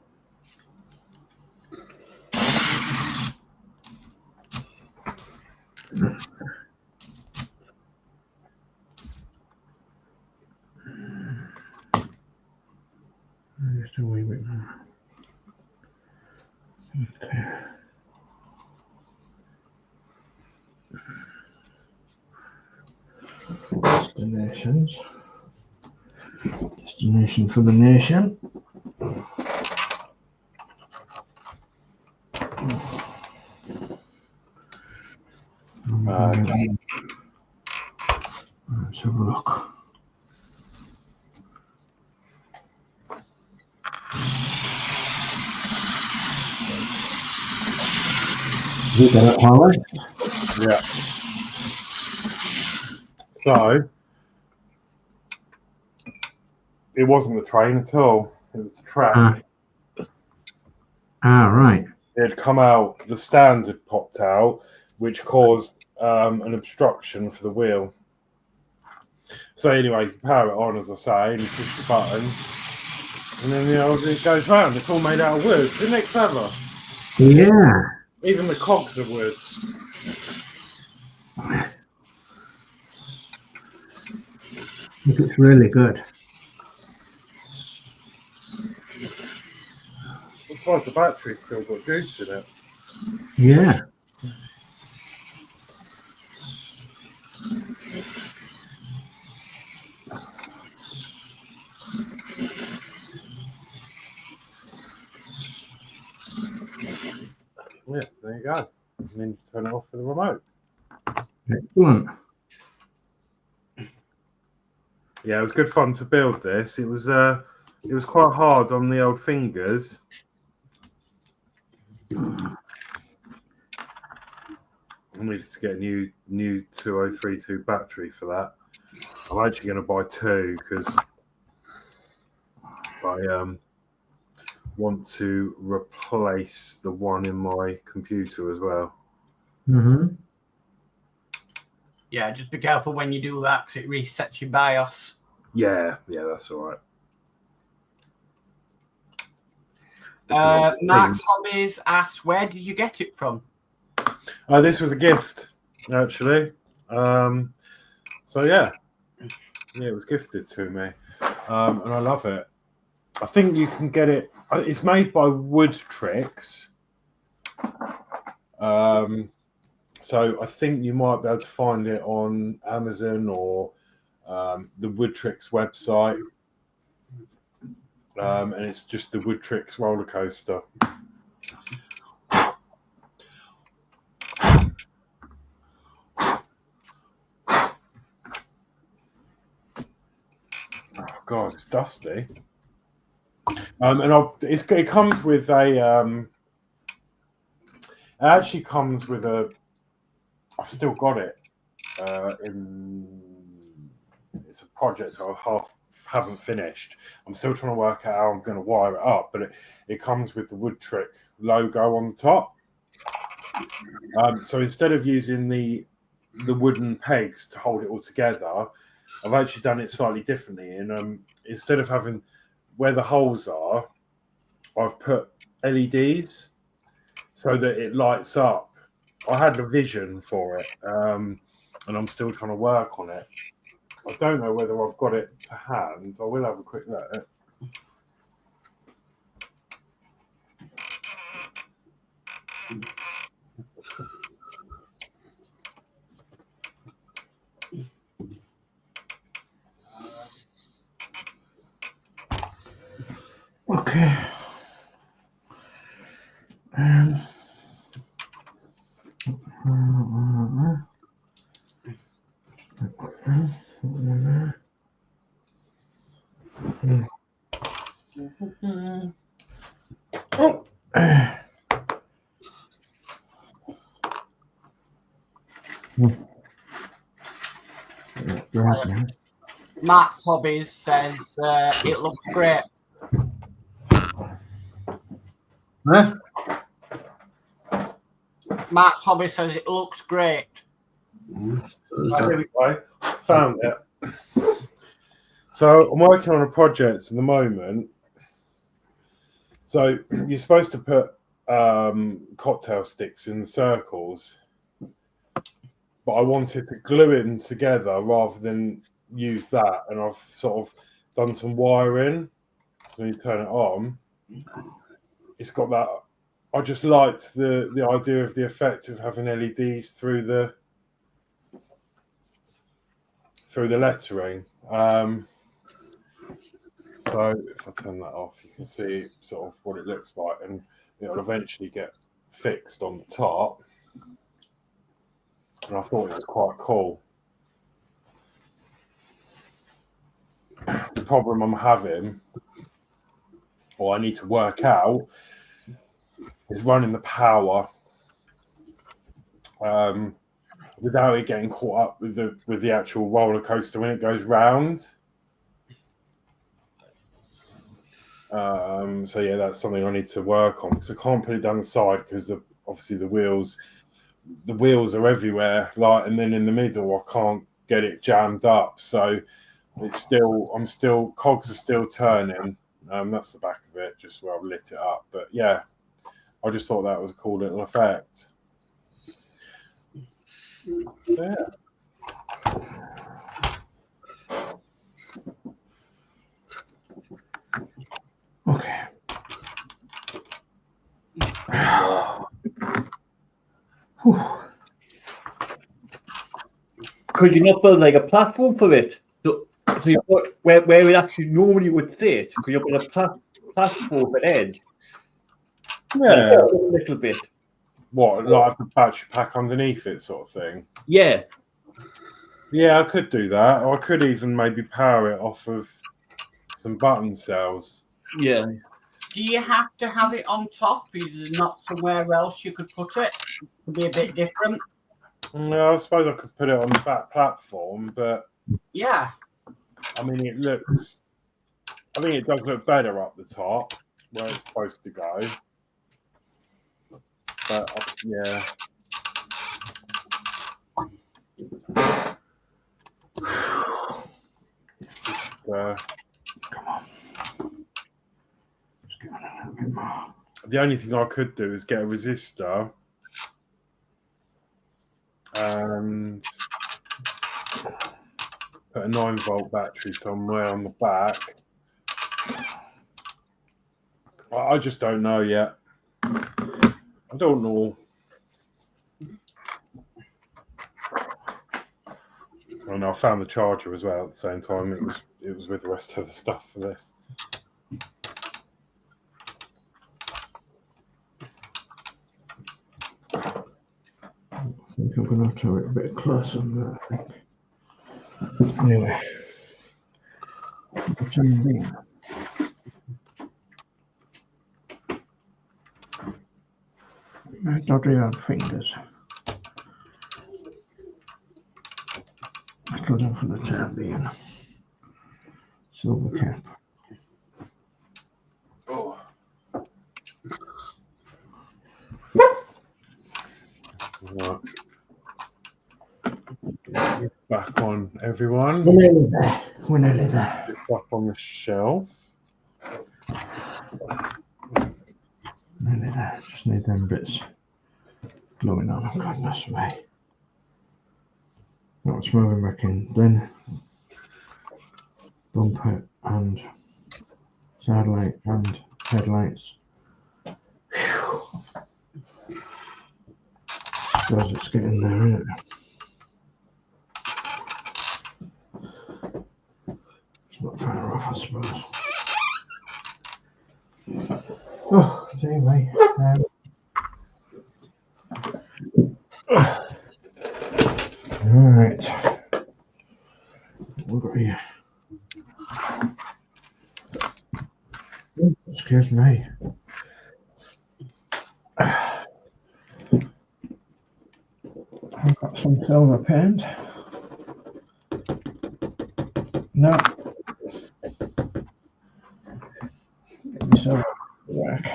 Just a wee bit more. Okay. Destinations. Destination for the nation. Let's have a look. You got it, Horlixs? Yeah. So it wasn't the train at all. It was the track. Right. It had come out, the stand had popped out, which caused an obstruction for the wheel. So anyway, you power it on, as I say, and you push the button, and then it goes round. It's all made out of wood. Isn't it clever? Yeah. Even the cogs are wood. It's really good. I'm surprised the battery's still got juice in it. Yeah. Yeah, there you go. And then you turn it off with the remote. Excellent. Yeah, it was good fun to build this. It was quite hard on the old fingers. I needed to get a new 2032 battery for that. I'm actually going to buy two because I want to replace the one in my computer as well. Mm-hmm. Yeah, just be careful when you do that because it resets your BIOS. Yeah, that's all Mark's right. Hobbies asks, where did you get it from? This was a gift, actually. So yeah, it was gifted to me, and I love it. I think you can get it. It's made by Wood Tricks. So I think you might be able to find it on Amazon or the Wood Tricks website. And it's just the Wood Tricks roller coaster. Oh God, it's dusty. And it comes with a. It actually comes with a. I've still got it. It's a project I haven't finished. I'm still trying to work out how I'm going to wire it up, but it comes with the Wood Trick logo on the top. So instead of using the wooden pegs to hold it all together, I've actually done it slightly differently. And instead of having where the holes are, I've put LEDs so that it lights up. I had the vision for it, and I'm still trying to work on it. I don't know whether I've got it to hand. I will have a quick look at it. Okay. Mark's Hobbies says it looks great. Huh? Mark's Hobby says it looks great. Here we go. Found it. So I'm working on a project at the moment. So you're supposed to put cocktail sticks in the circles, but I wanted to glue them together rather than use that, and I've sort of done some wiring. So when you turn it on, it's got that. I just liked the idea of the effect of having LEDs through the lettering. So if I turn that off, you can see sort of what it looks like, and it'll eventually get fixed on the top. And I thought it was quite cool. The problem I'm having, or I need to work out, is running the power. without it getting caught up with the actual roller coaster when it goes round. So yeah, that's something I need to work on, because I can't put it down the side because obviously the wheels are everywhere, like, and then in the middle I can't get it jammed up. So cogs are still turning. That's the back of it, just where I've lit it up. But yeah, I just thought that was a cool little effect. Yeah. Okay. Could you not build like a platform for it? So you put where it actually normally would sit. Could you put a platform at edge? Yeah. A little bit. What, like the battery pack underneath it, sort of thing? Yeah. Yeah, I could do that. Or I could even maybe power it off of some button cells. Yeah. Do you have to have it on top? Is there not somewhere else you could put it? It could be a bit different. No, I suppose I could put it on the back platform, but yeah, I mean, I think it does look better up the top where it's supposed to go. But yeah. Come on. Just get on a little bit more. The only thing I could do is get a resistor and put a 9-volt battery somewhere on the back. I just don't know yet. I don't know. And I found the charger as well at the same time. It was with the rest of the stuff for this. I think I'm going to have to have it a bit closer on that, I think. Anyway. What's in there? My dodgy old fingers. That'll do for the time being. Silver cap. Oh. Right. Back on, everyone. We're nearly there. We're nearly there. It's up on the shelf. Nearly there. Just need them bits gluing on. Goodness me. That's moving back in. Then bumper and side light and headlights. Suppose it's getting there, isn't it? It's not far off, I suppose. Oh, dear me. All right. What got here? Oh, excuse me. I've got some silver pens. No. Get myself back.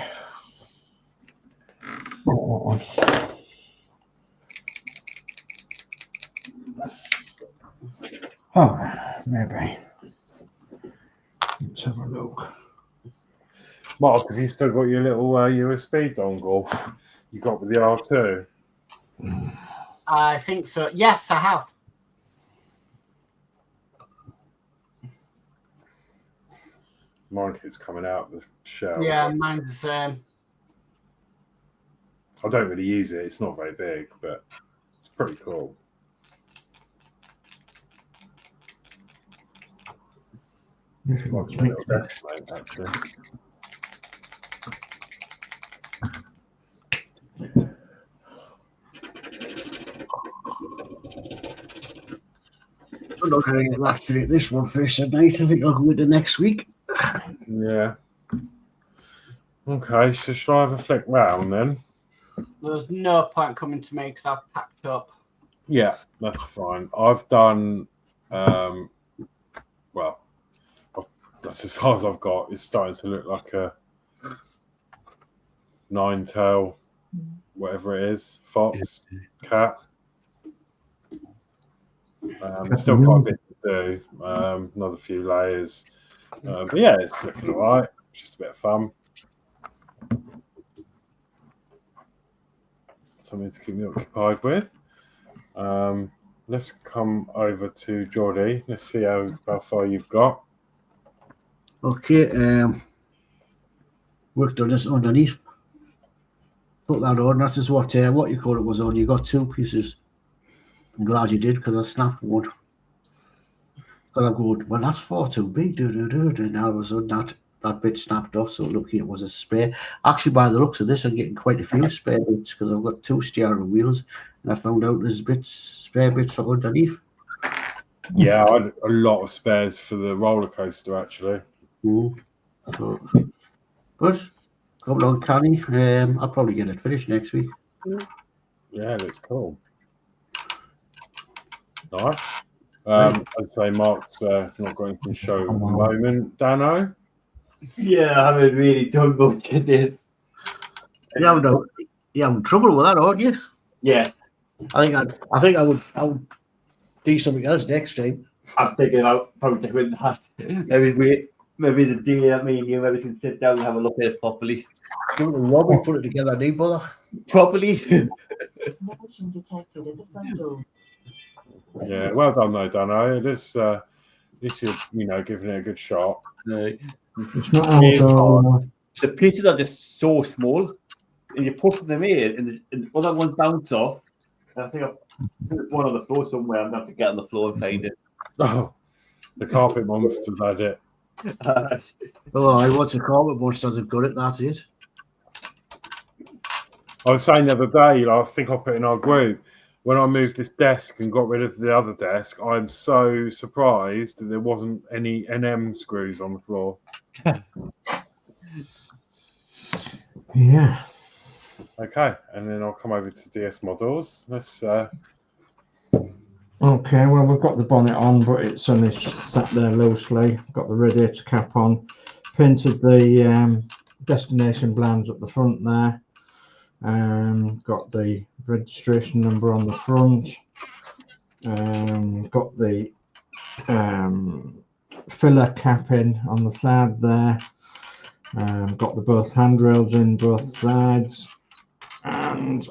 Oh, maybe. Let's have a look. Mark, have you still got your little USB dongle you got with the R2? I think so. Yes, I have. Mine keeps coming out of the shell. Yeah, mine's the same. I don't really use it. It's not very big, but it's pretty cool. It's like a little desk mate, actually. I'm not going to get back to this one first tonight. I think I'll go with the next week. Yeah. Okay, so shall I have a flick round then? There's no point coming to me because I've packed up. Yeah, that's fine. I've done, that's as far as I've got. It's starting to look like a 9-tail, whatever it is, fox, cat. Still quite a bit to do. Another few layers. But yeah, it's looking all right. Just a bit of fun. Something to keep me occupied with. Let's come over to Geordie. Let's see how far you've got. Okay, worked on this underneath. Put that on. That's just what you call it was on. You got 2 pieces. I'm glad you did because I snapped one. Because I'm going, well, that's far too big. And all of a sudden that bit snapped off. So lucky it was a spare. Actually, by the looks of this, I'm getting quite a few spare bits because I've got 2 steering wheels, and I found out there's spare bits for underneath. Yeah, I had a lot of spares for the roller coaster actually. So, but come along, Canny. I'll probably get it finished next week. Yeah, that's cool. Nice. I'd say Mark's not going to show at the moment. Danno? Yeah, I haven't really done much of this. You having trouble with that, aren't you? Yeah. I think I would do something else next time. I'm thinking about probably doing that. Maybe the day me and you maybe can sit down and have a look at it properly. Do it and Robbie put it together, need bother. Properly. Motion detected at the front door. Yeah, well done though, Danno. It is giving it a good shot. No. It's not also, The pieces are just so small, and you put them in, and other ones bounce off. And I think I've put one on the floor somewhere. I'm going to have to get on the floor and find it. Oh, the carpet monsters had it. I watch a carpet monsters have got it, that's it. I was saying the other day, I think I put in our group, when I moved this desk and got rid of the other desk, I'm so surprised that there wasn't any NM screws on the floor. yeah. Okay, and then I'll come over to DS Models. Let's. Okay, well, we've got the bonnet on, but it's only sat there loosely. Got the radiator cap on. Painted the destination blinds at the front there. Got the registration number on the front. Got the filler capping on the side there. Got the both handrails in both sides, and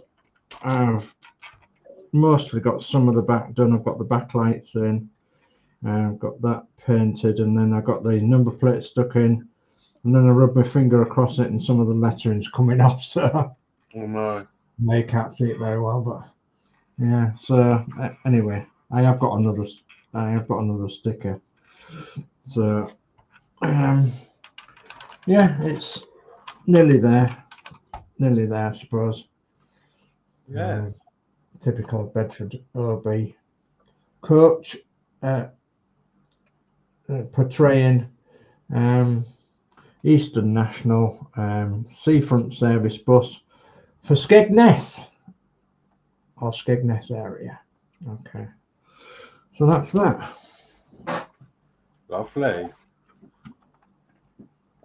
I've mostly got some of the back done. I've got the backlights in. I've got that painted, and then I got the number plate stuck in, and then I rubbed my finger across it, and some of the lettering's coming off. So. Oh no. They can't see it very well, but yeah. So anyway, I have got another sticker. So yeah, it's nearly there, I suppose. Yeah. Typical Bedford OB coach, portraying Eastern National seafront service bus for Skegness or Skegness area. Okay, so that's that. Lovely.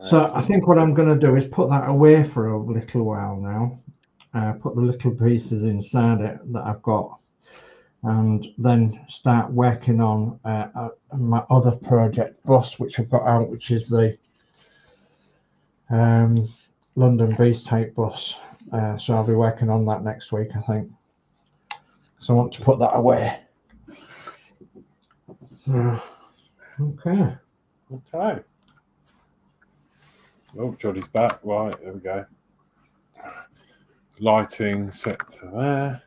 So I think what I'm going to do is put that away for a little while now. Put the little pieces inside it that I've got, and then start working on my other project bus, which I've got out, which is the London Beast type bus. So I'll be working on that next week, I think. So I want to put that away. Okay. Okay. Oh, Geordie's back. Right, there we go. Lighting set to there.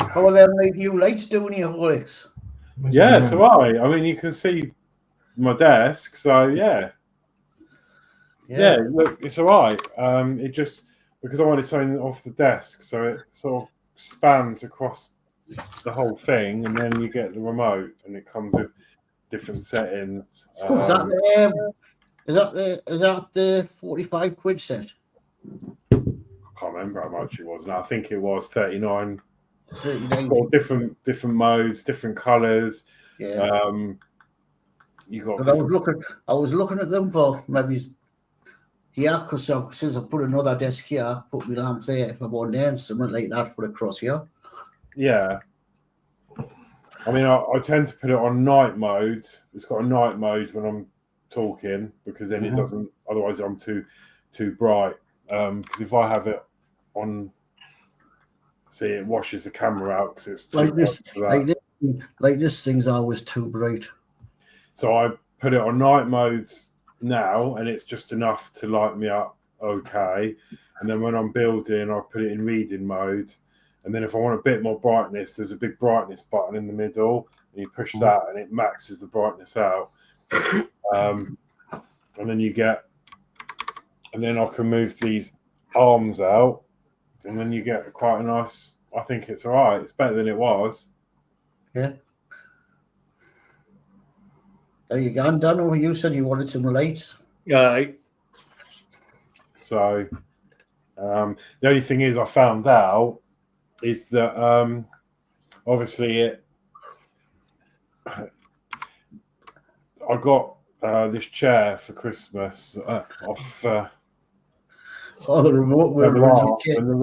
How are them new lights doing here, Horlixs? Yeah, so I mean, you can see my desk, so yeah. Yeah, look, it's all right. It just, because I wanted something off the desk, so it sort of spans across the whole thing, and then you get the remote, and it comes with different settings. Is that the 45 quid set? can't remember how much it was now. I think it was 39. 39. Or different modes, different colours. Yeah. You got. But I was looking at them for maybe. Yeah, because since I put another desk here, put my lamp there. If I want there, something like that, put across here. Yeah. I mean, I tend to put it on night mode. It's got a night mode when I'm talking because then it doesn't. Otherwise, I'm too bright. Because if I have it on, see, it washes the camera out because it's too like this thing's always too bright. So I put it on night mode now, and it's just enough to light me up okay. And then when I'm building, I put it in reading mode. And then if I want a bit more brightness, there's a big brightness button in the middle, and you push that, and it maxes the brightness out. And then and then I can move these arms out, and then you get quite a nice. I think it's all right. It's better than it was. Yeah. There you go, Danno. You said you wanted some lights. Right. So the only thing is, I found out is that obviously I got this chair for Christmas off. The remote. And the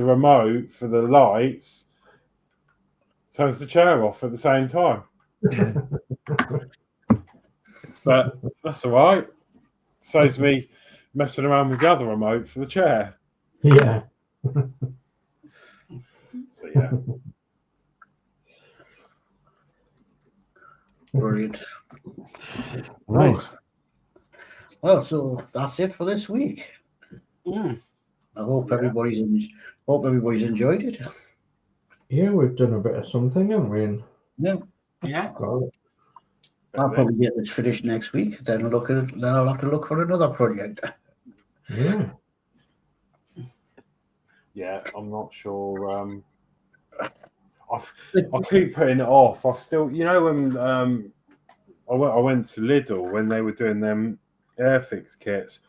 remote for the lights turns the chair off at the same time. But that's all right. Saves me messing around with the other remote for the chair. Yeah. So yeah. Brilliant. Right. Well, so that's it for this week. I hope everybody's enjoyed it. Yeah, we've done a bit of something, haven't we? Yeah. Got it. I'll probably get this finished next week. Then I'll have to look for another project. Yeah. Yeah, I'm not sure. I keep putting it off. I've still, when I went to Lidl when they were doing them Airfix kits,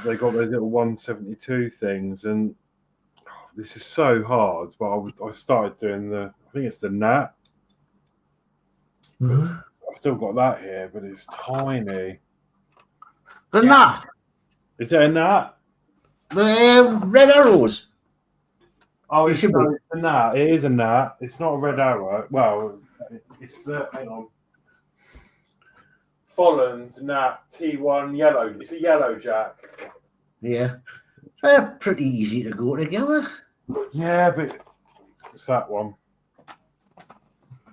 they got those little 172 things, and this is so hard. But I started doing I think it's the Nat. Mm-hmm. I've still got that here, but it's tiny. The Nat, Is it a Nat? the red arrows. Oh, It it's should be. a Nat. It is a Nat. It's not a red arrow. Well, it's the hang on. Folland Nat T1 yellow. It's a yellow jack. Yeah, they're pretty easy to go together. Yeah, but it's that one.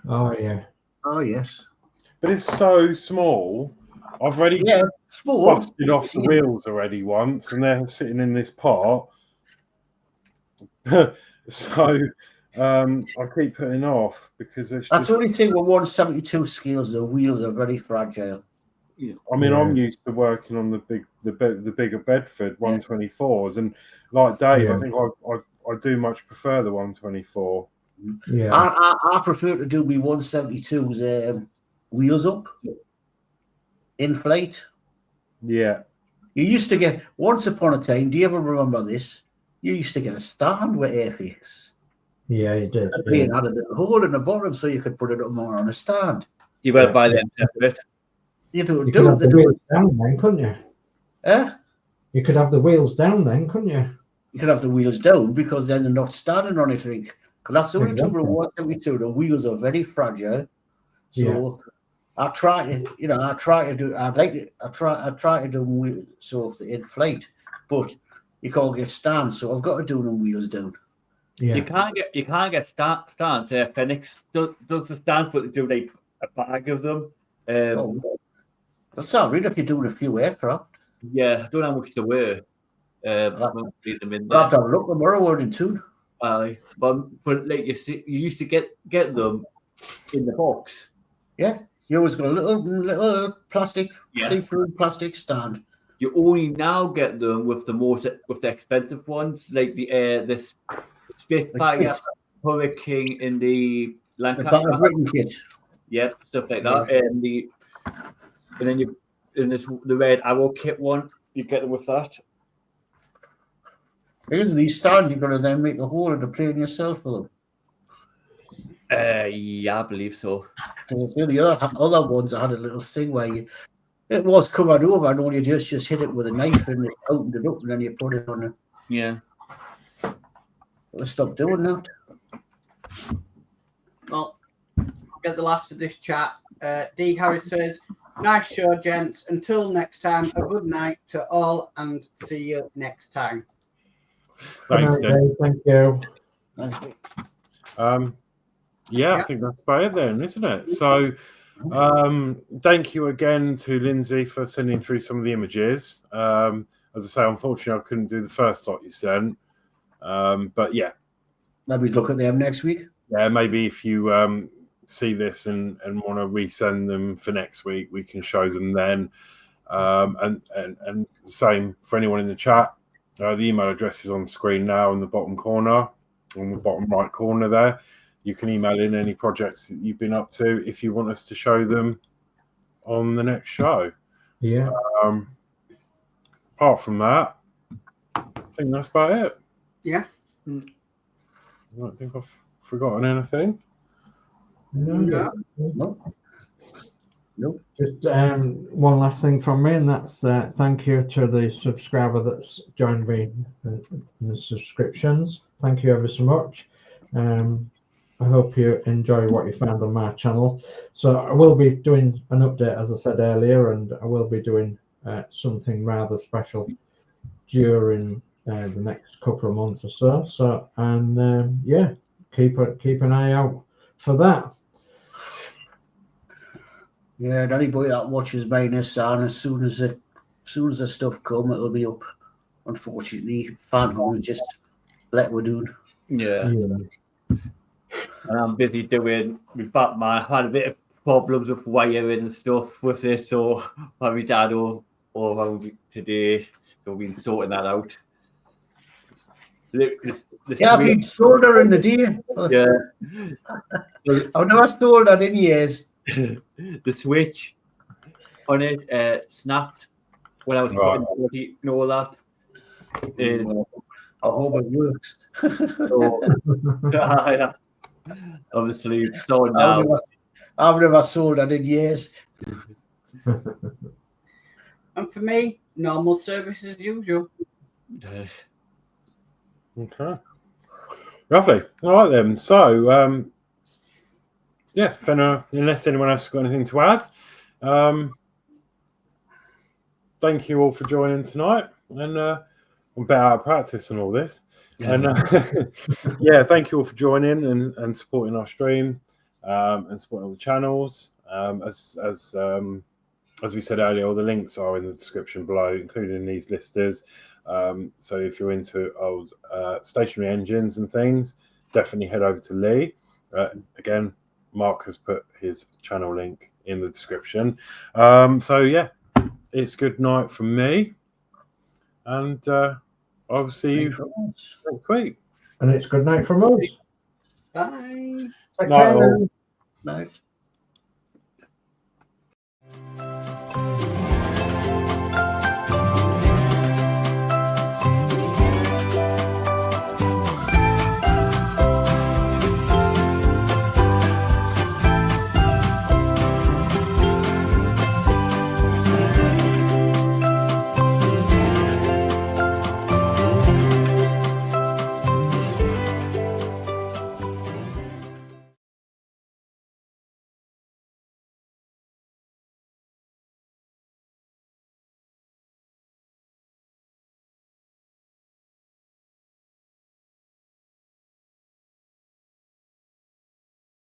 Oh, yeah. Oh yes. But it's so small. I've already Small. busted off the wheels already once, and they're sitting in this pot. So I keep putting off because That's the only thing with 172 scales. The wheels are very fragile. I mean, I'm used to working on the bigger Bedford 124s, and like Dave, I think I do much prefer the 124. Yeah. I prefer to do my 172s wheels up, inflate. Yeah. You used to get, once upon a time, do you ever remember this? You used to get a stand with Airfix. Yeah, you did. It had a little hole in the bottom so you could put it up more on a stand. You better buy them separate. You don't You do could have the it. wheels down then, couldn't you? Eh? You could have the wheels down then, couldn't you? You could have the wheels down because then they're not standing on anything. Because that's the only trouble Exactly. with 172. The wheels are very fragile. So Yeah. I try to do them so to inflate, but you can't get stands, so I've got to do them wheels down. Yeah. You can't get stands. Phoenix does the stands, but they do like a bag of them. That's all right if you're doing a few aircraft. Yeah, I don't know how much they were. I won't read them in I'll have there. to have a look tomorrow morning too. But like you see, you used to get them in the box. Yeah, you always got a little plastic, Yeah. see-through plastic stand. You only now get them with the expensive ones, like the Spitfire, Hurricane, in the The Lancaster. Battle Britain kit. Yep, stuff like that. And then the Red Arrow kit one, you get them with that. Here's these stands, you're going to then make a hole in the plane yourself for them. Yeah, I believe so. Because the other ones, I had a little thing where it was covered over, and all you just hit it with a knife and it opened it up, and then you put it on it. Yeah. Let's stop doing that. Well, I'll get the last of this chat. D. Harris says, nice show, gents. Until next time, a good night to all and see you next time. Thanks, Good night, Dave. Dave. Thank you. Thanks. Yeah, I think that's about it then, isn't it? So thank you again to Lindsey for sending through some of the images. As I say, unfortunately, I couldn't do the first lot you sent. But yeah. Maybe look at them next week. Yeah, maybe if you see this and want to resend them for next week, we can show them then. And same for anyone in the chat. The email address is on the screen now in the bottom corner, on the bottom right corner there. You can email in any projects that you've been up to if you want us to show them on the next show. Yeah. Apart from that, I think that's about it. Yeah. I don't think I've forgotten anything. No. Nope. Just one last thing from me, and that's thank you to the subscriber that's joined me in the subscriptions. Thank you ever so much. I hope you enjoy what you found on my channel. So I will be doing an update, as I said earlier, and I will be doing something rather special during the next couple of months or so. So, and yeah, keep an eye out for that. Yeah, and anybody that watches mine is saying as soon as the stuff come, it'll be up. Unfortunately, Phantom just let we're doing. Yeah. And I'm busy doing with Batman. I had a bit of problems with wiring and stuff with it, so my dad over today, so we've been sorting that out. Yeah, I've been soldering the day. Yeah. I've never soldered in years. The switch on it snapped when I was putting the body and all that. I hope it works. So, yeah. Obviously, so now. I've never soldered in years. And for me, normal service as usual. Okay. Lovely. All right then. So, yeah, unless anyone else has got anything to add, thank you all for joining tonight. And I'm a bit out of practice and all this. Yeah. And yeah, thank you all for joining and supporting our stream and supporting all the channels. As we said earlier, all the links are in the description below, including these listers. So if you're into old stationary engines and things, definitely head over to Lee. Again, Mark has put his channel link in the description. So yeah, it's good night from me, and I'll see you next week. And it's good night from us. Bye. Take Night care. all. Nice.